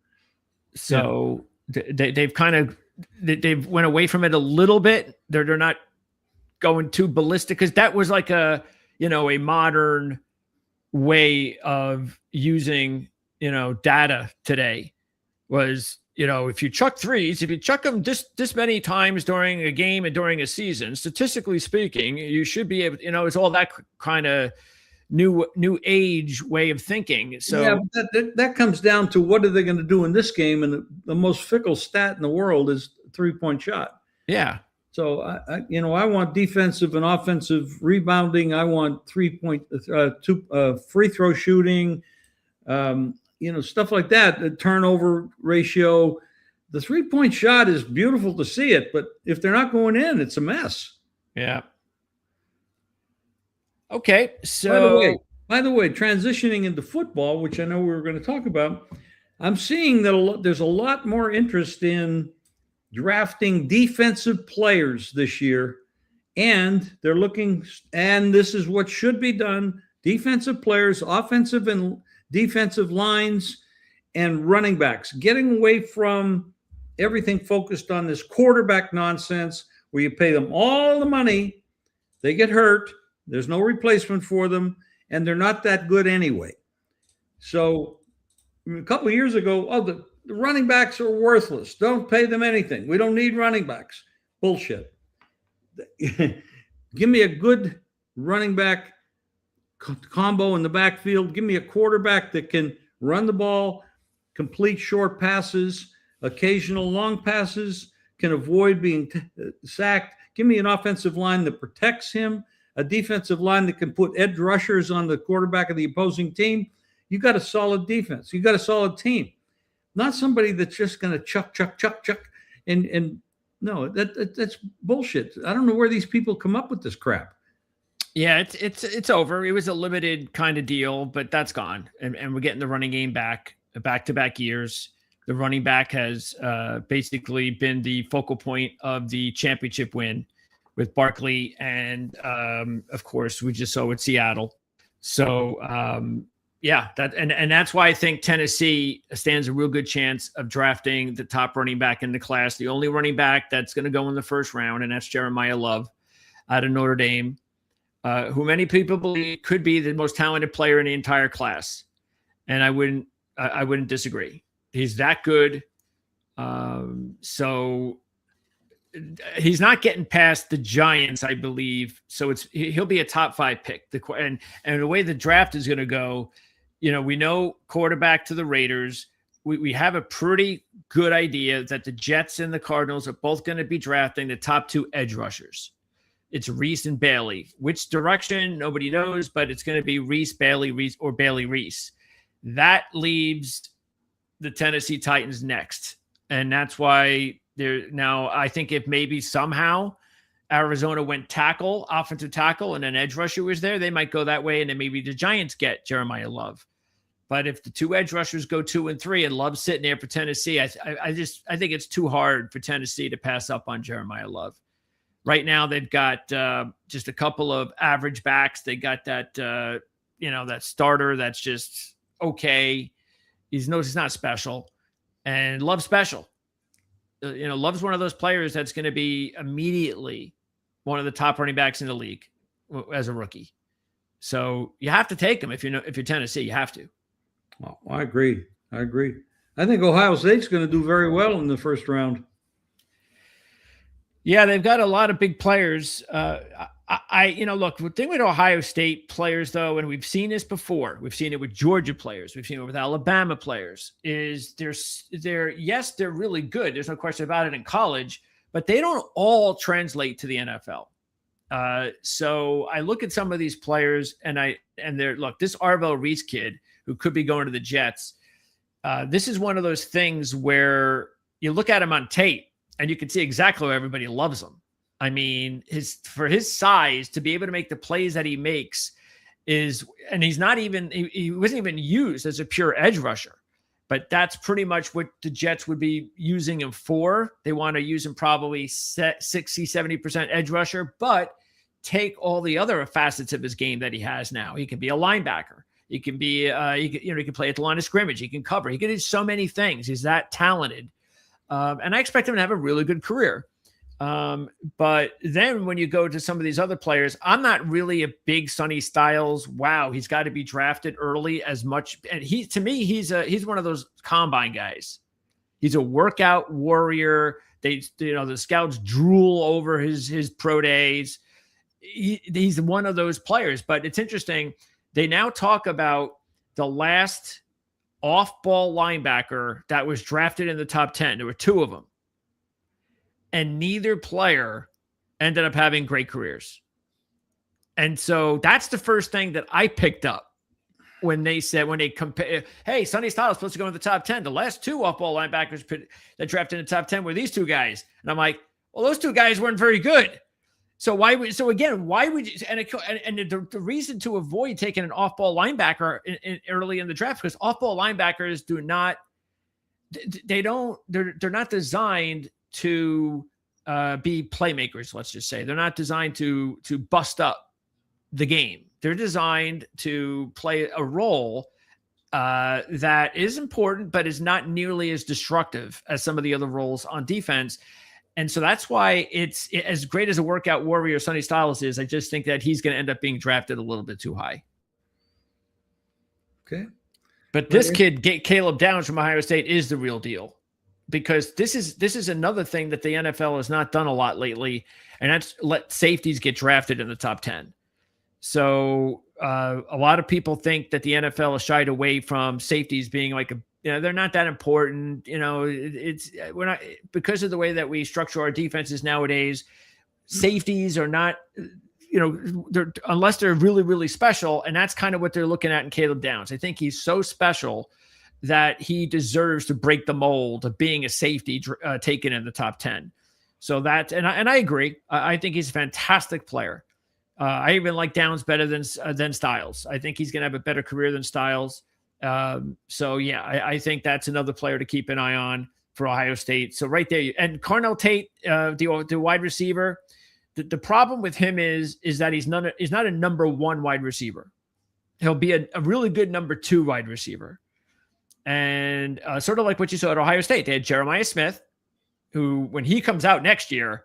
So they've kind of they've went away from it a little bit. They're not going too ballistic because that was like a modern way of using data today was if you chuck threes, if you chuck them this many times during a game and during a season, statistically speaking, you should be able it's all that kind of new age way of thinking. So yeah, that comes down to what are they going to do in this game, and the most fickle stat in the world is 3-point shot. Yeah. So I want defensive and offensive rebounding. I want 3-point free throw shooting, stuff like that. The turnover ratio. The 3-point shot is beautiful to see it, but if they're not going in, it's a mess. Yeah. Okay, so by the way, transitioning into football, which I know we were going to talk about, I'm seeing that there's a lot more interest in drafting defensive players this year, and they're looking, and this is what should be done: defensive players, offensive and defensive lines, and running backs, getting away from everything focused on this quarterback nonsense where you pay them all the money, they get hurt. There's no replacement for them, and they're not that good anyway. So a couple of years ago, the running backs are worthless. Don't pay them anything. We don't need running backs. Bullshit. Give me a good running back combo in the backfield. Give me a quarterback that can run the ball, complete short passes, occasional long passes, can avoid being sacked. Give me an offensive line that protects him, a defensive line that can put edge rushers on the quarterback of the opposing team. You got a solid defense. You got a solid team. Not somebody that's just going to chuck. And no, that's bullshit. I don't know where these people come up with this crap. Yeah, it's over. It was a limited kind of deal, but that's gone. And we're getting the running game back-to-back years. The running back has basically been the focal point of the championship win with Barkley, and of course we just saw with Seattle. So Yeah, and that's why I think Tennessee stands a real good chance of drafting the top running back in the class. The only running back that's going to go in the first round, and that's Jeremiah Love out of Notre Dame, who many people believe could be the most talented player in the entire class. And I wouldn't disagree. He's that good. So he's not getting past the Giants, I believe. So he'll be a top 5 pick. And the way the draft is going to go, we know quarterback to the Raiders. We have a pretty good idea that the Jets and the Cardinals are both going to be drafting the top 2 edge rushers. It's Reese and Bailey. Which direction, nobody knows, but it's going to be Reese, or Bailey Reese. That leaves the Tennessee Titans next. And that's why now I think if maybe somehow Arizona went offensive tackle, and an edge rusher was there, they might go that way. And then maybe the Giants get Jeremiah Love. But if the 2 edge rushers go 2 and 3 and Love's sitting there for Tennessee, I think it's too hard for Tennessee to pass up on Jeremiah Love. Right now, they've got just a couple of average backs. They got that, that starter that's just okay. He's not special, and Love's special. Love's one of those players that's going to be immediately one of the top running backs in the league as a rookie. So you have to take him if you're Tennessee. You have to. Well, I agree. I think Ohio State's going to do very well in the first round. Yeah, they've got a lot of big players. Look, the thing with Ohio State players, though, and we've seen this before, we've seen it with Georgia players, we've seen it with Alabama players, is they're really good. There's no question about it in college, but they don't all translate to the NFL. So I look at some of these players, and this Arvell Reese kid who could be going to the Jets. This is one of those things where you look at him on tape, and you can see exactly why everybody loves him. I mean, for his size to be able to make the plays that he makes and he wasn't even used as a pure edge rusher, but that's pretty much what the Jets would be using him for. They want to use him probably 60-70% edge rusher, but take all the other facets of his game that he has now. He can be a linebacker. He can be, he can play at the line of scrimmage. He can cover. He can do so many things. He's that talented. And I expect him to have a really good career. But then when you go to some of these other players, I'm not really a big Sonny Styles. Wow, he's got to be drafted early as much. And he's one of those combine guys. He's a workout warrior. The scouts drool over his pro days. He's one of those players. But it's interesting. They now talk about the last off-ball linebacker that was drafted in the top 10. There were 2 of them. And neither player ended up having great careers. And so that's the first thing that I picked up when they compare, hey, Sonny Styles supposed to go in the top 10. The last 2 off-ball linebackers that drafted in the top 10 were these 2 guys. And I'm like, well, those 2 guys weren't very good. So why would you, and the reason to avoid taking an off-ball linebacker early in the draft, because off-ball linebackers they're not designed to be playmakers. Let's just say they're not designed to bust up the game. They're designed to play a role that is important, but is not nearly as destructive as some of the other roles on defense. And so that's why it's as great as a workout warrior Sonny Styles is. I just think that he's going to end up being drafted a little bit too high. Okay. But this kid, Caleb Downs from Ohio State, is the real deal, because this is another thing that the NFL has not done a lot lately, and that's let safeties get drafted in the top 10. So a lot of people think that the NFL has shied away from safeties being like they're not that important. We're not, because of the way that we structure our defenses nowadays. Safeties are not, unless they're really, really special. And that's kind of what they're looking at in Caleb Downs. I think he's so special that he deserves to break the mold of being a safety taken in the top 10. So that, and I agree. I think he's a fantastic player. I even like Downs better than Styles. I think he's going to have a better career than Styles. So yeah, I think that's another player to keep an eye on for Ohio State. So right there, and Carnell Tate, the wide receiver, the problem with him is that he's not a number 1 wide receiver. He'll be a really good number 2 wide receiver. And sort of like what you saw at Ohio State. They had Jeremiah Smith, who, when he comes out next year,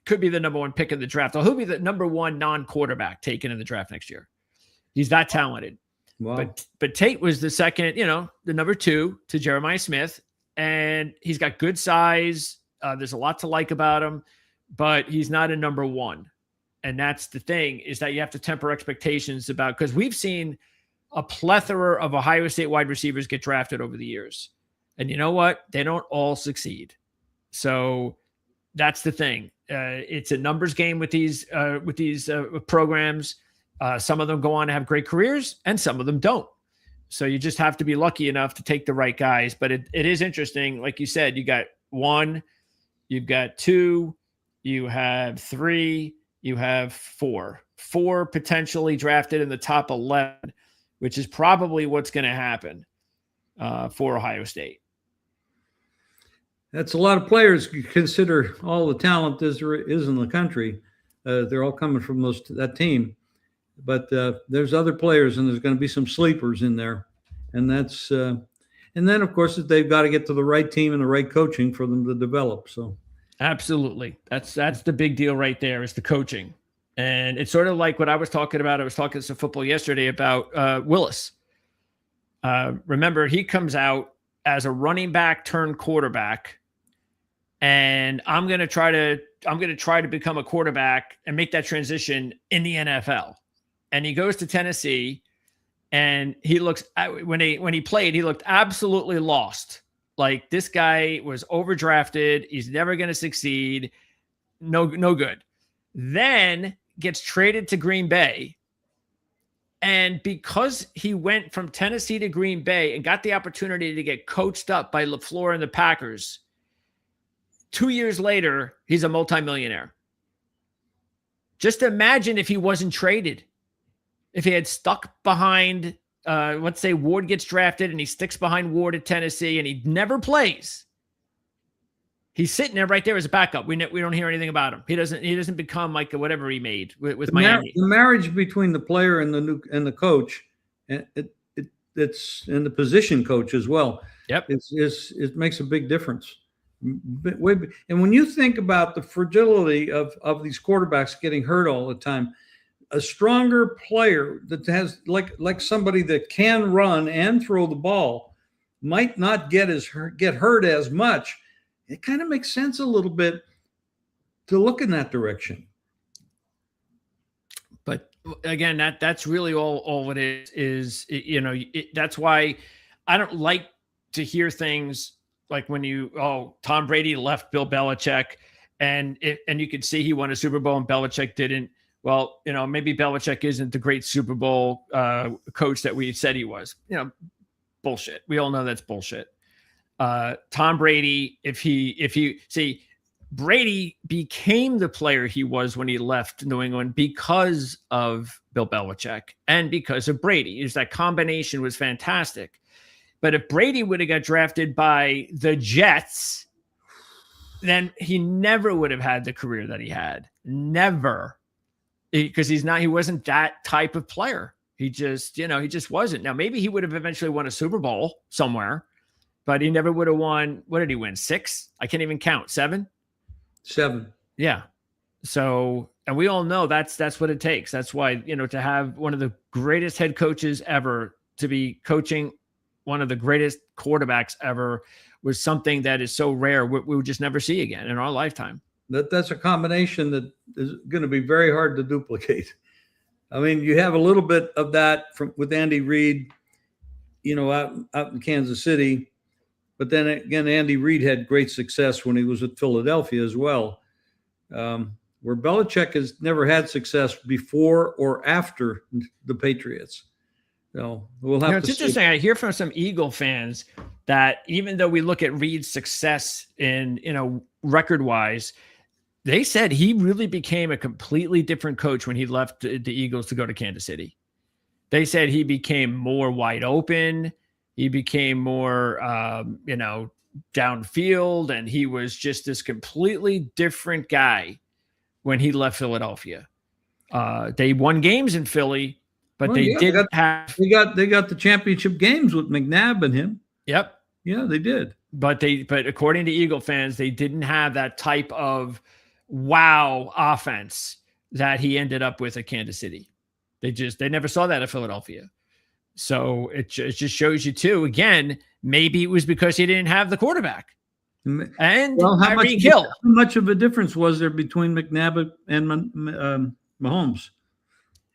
could be the number 1 pick in the draft. Or he'll be the number 1 non-quarterback taken in the draft next year. He's that talented. Wow. But Tate was the second, the number 2 to Jeremiah Smith. And he's got good size. There's a lot to like about him, but he's not a number 1. And that's the thing, is that you have to temper expectations about, because we've seen a plethora of Ohio State wide receivers get drafted over the years. And you know what? They don't all succeed. So that's the thing. It's a numbers game with these programs. Some of them go on to have great careers and some of them don't. So you just have to be lucky enough to take the right guys. But it is interesting. Like you said, you got 1, you've got 2, you have 3, you have 4. 4 potentially drafted in the top 11, which is probably what's going to happen for Ohio State. That's a lot of players. You consider all the talent there is in the country. They're all coming from that team. But there's other players, and there's going to be some sleepers in there. And that's and then, of course, they've got to get to the right team and the right coaching for them to develop. So absolutely. That's the big deal right there, is the coaching. And it's sort of like what I was talking about. I was talking some football yesterday about Willis. Remember, he comes out as a running back turned quarterback, and I'm going to try to become a quarterback and make that transition in the NFL. And he goes to Tennessee, and he looks, when he played, he looked absolutely lost. Like, this guy was overdrafted. He's never going to succeed. No good. Then gets traded to Green Bay. And because he went from Tennessee to Green Bay and got the opportunity to get coached up by LaFleur and the Packers, 2 years later, he's a multimillionaire. Just imagine if he wasn't traded. If he had stuck behind, let's say Ward gets drafted and he sticks behind Ward at Tennessee and he never plays. He's sitting there right there as a backup. We don't hear anything about him. He doesn't become like whatever he made with Miami. The marriage between the player and the coach, and it's and the position coach as well. Yep, it makes a big difference. And when you think about the fragility of these quarterbacks getting hurt all the time, a stronger player that has like somebody that can run and throw the ball might not get hurt as much. It kind of makes sense a little bit to look in that direction. But again, that's really all it is that's why I don't like to hear things like when Tom Brady left Bill Belichick, and you could see he won a Super Bowl and Belichick didn't. Well, maybe Belichick isn't the great Super Bowl coach that we said he was. Bullshit. We all know that's bullshit. Tom Brady, if you see, Brady became the player he was when he left New England because of Bill Belichick and because of Brady. That combination was fantastic. But if Brady would have got drafted by the Jets, then he never would have had the career that he had. Never. Because he wasn't that type of player. He just wasn't. Now, maybe he would have eventually won a Super Bowl somewhere, but he never would have won. What did he win? 6? I can't even count. 7? 7. Yeah. So, and we all know that's what it takes. That's why, to have one of the greatest head coaches ever to be coaching one of the greatest quarterbacks ever was something that is so rare. We would just never see again in our lifetime. That's a combination that is going to be very hard to duplicate. I mean, you have a little bit of that with Andy Reid, out in Kansas City. But then again, Andy Reid had great success when he was at Philadelphia as well, where Belichick has never had success before or after the Patriots. So we'll have to see. It's interesting. I hear from some Eagle fans that even though we look at Reid's success in, record-wise, they said he really became a completely different coach when he left the Eagles to go to Kansas City. They said he became more wide open. He became more, downfield, and he was just this completely different guy when he left Philadelphia. They won games in Philly, but they didn't have. They got the championship games with McNabb and him. Yep. Yeah, they did. But according to Eagle fans, they didn't have that type of wow offense that he ended up with at Kansas City. They never saw that at Philadelphia. So it just shows you too. Again, maybe it was because he didn't have the quarterback. And Tyreek Hill. How much of a difference was there between McNabb and Mahomes?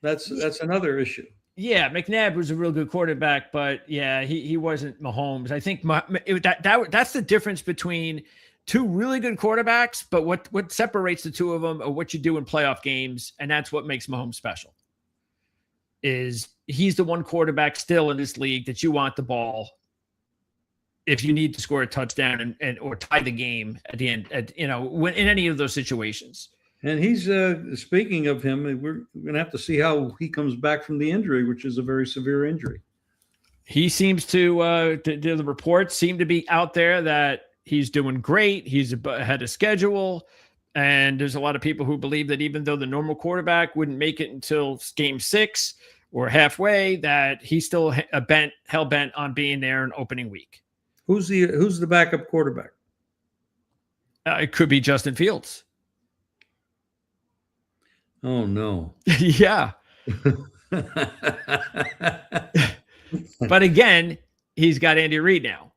That's another issue. Yeah, McNabb was a real good quarterback, but yeah, he wasn't Mahomes. I think that's the difference between two really good quarterbacks, but what separates the two of them are what you do in playoff games, and that's what makes Mahomes special. Is he's the one quarterback still in this league that you want the ball if you need to score a touchdown and or tie the game at the end, when in any of those situations. And he's speaking of him, we're going to have to see how he comes back from the injury, which is a very severe injury. He seems to the reports seem to be out there that he's doing great. He's ahead of schedule. And there's a lot of people who believe that even though the normal quarterback wouldn't make it until game 6 or halfway, that he's still hell bent on being there in opening week. Who's the backup quarterback? It could be Justin Fields. Oh no. Yeah. But again, he's got Andy Reid now.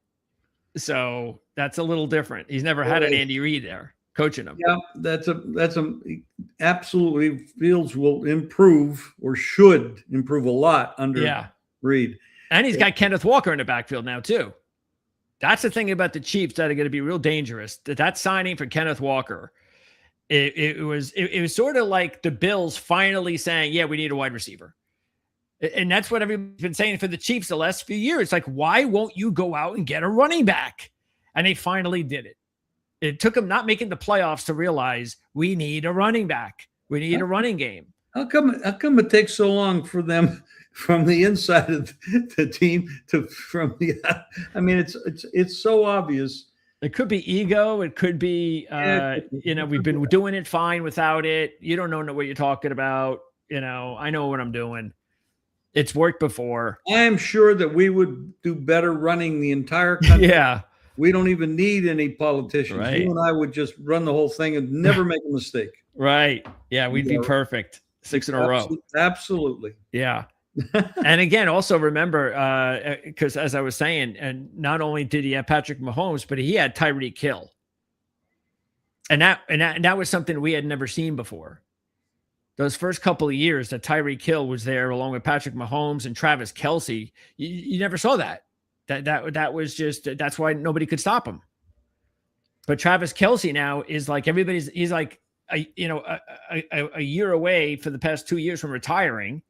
So that's a little different. He's never had an Andy Reid there coaching him. Yeah, that's absolutely. Fields will improve or should improve a lot under Reid. And he's got Kenneth Walker in the backfield now too. That's the thing about the Chiefs that are going to be real dangerous. That signing for Kenneth Walker, it was sort of like the Bills finally saying, yeah, we need a wide receiver. And that's what everybody's been saying for the Chiefs the last few years. Like, why won't you go out and get a running back? And they finally did it. It took them not making the playoffs to realize we need a running back. We need a running game. How come it takes so long for them from the inside of the team I mean, it's so obvious. It could be ego. It could be, we've been doing it fine without it. You don't know what you're talking about. I know what I'm doing. It's worked before. I am sure that we would do better running the entire country. Yeah. We don't even need any politicians. Right. You and I would just run the whole thing and never make a mistake. Right. Yeah, we'd be perfect. 6 in a row. Absolutely. Yeah. And again, also remember, because as I was saying, and not only did he have Patrick Mahomes, but he had Tyreek Hill. And that was something we had never seen before. Those first couple of years that Tyreek Hill was there along with Patrick Mahomes and Travis Kelce, you never saw that. That was just, that's why nobody could stop him. But Travis Kelce now is like he's like a year away for the past 2 years from retiring.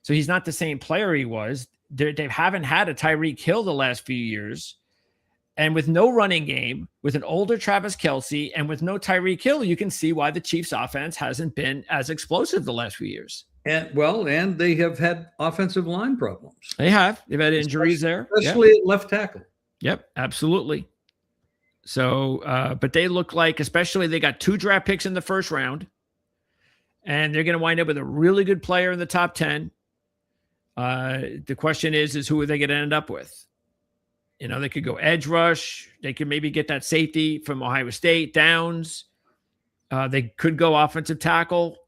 So he's not the same player he was. They haven't had a Tyreek Hill the last few years. And with no running game, with an older Travis Kelce, and with no Tyreek Hill, you can see why the Chiefs offense hasn't been as explosive the last few years. And they have had offensive line problems. They've had injuries there. Especially at left tackle. Yep, absolutely. So, but they look like, especially they got 2 draft picks in the first round, and they're going to wind up with a really good player in the top 10. The question is who are they going to end up with? They could go edge rush. They could maybe get that safety from Ohio State, Downs. They could go offensive tackle.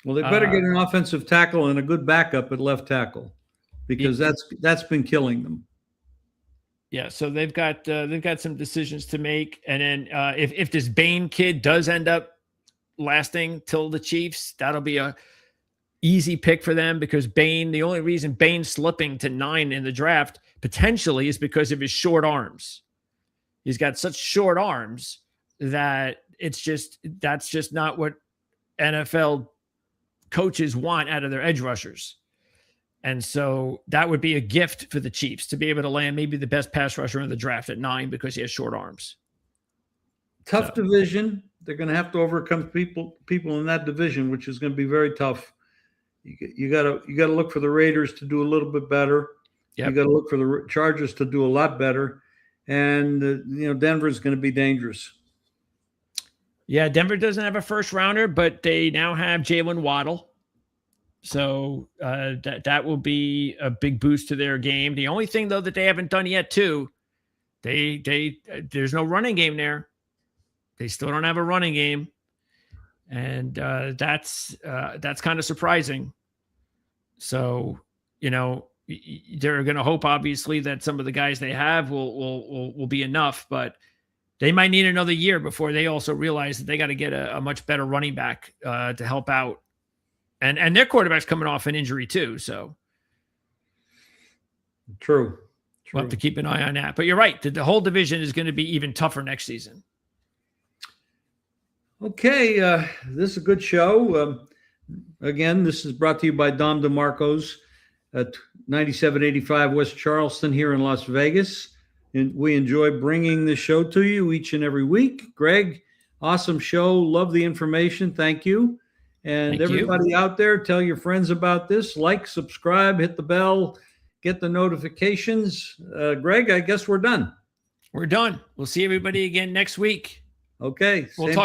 Well, they better get an offensive tackle and a good backup at left tackle, because that's been killing them. Yeah, so they've got some decisions to make, and then if this Bain kid does end up lasting till the Chiefs, that'll be a easy pick for them, because the only reason Bain's slipping to 9 in the draft potentially is because of his short arms. He's got such short arms that that's just not what NFL coaches want out of their edge rushers. And so that would be a gift for the Chiefs to be able to land maybe the best pass rusher in the draft at 9 because he has short arms. Tough division. They're going to have to overcome people in that division, which is going to be very tough. You got to look for the Raiders to do a little bit better. Yep. You got to look for the Chargers to do a lot better, and Denver's going to be dangerous. Yeah, Denver doesn't have a first rounder, but they now have Jalen Waddle, So that will be a big boost to their game. The only thing though that they haven't done yet too, there's no running game there. They still don't have a running game, and that's kind of surprising. So they're going to hope obviously that some of the guys they have will be enough, but they might need another year before they also realize that they got to get a much better running back to help out. And their quarterback's coming off an injury too. So true. We'll have to keep an eye on that. But you're right. The whole division is going to be even tougher next season. Okay. This is a good show. Again, this is brought to you by Dom DeMarco's at 9785 West Charleston here in Las Vegas. And we enjoy bringing this show to you each and every week. Greg, awesome show. Love the information. Thank you. And everybody out there, tell your friends about this. Like, subscribe, hit the bell, get the notifications. Greg, I guess we're done. We're done. We'll see everybody again next week. Okay. We'll talk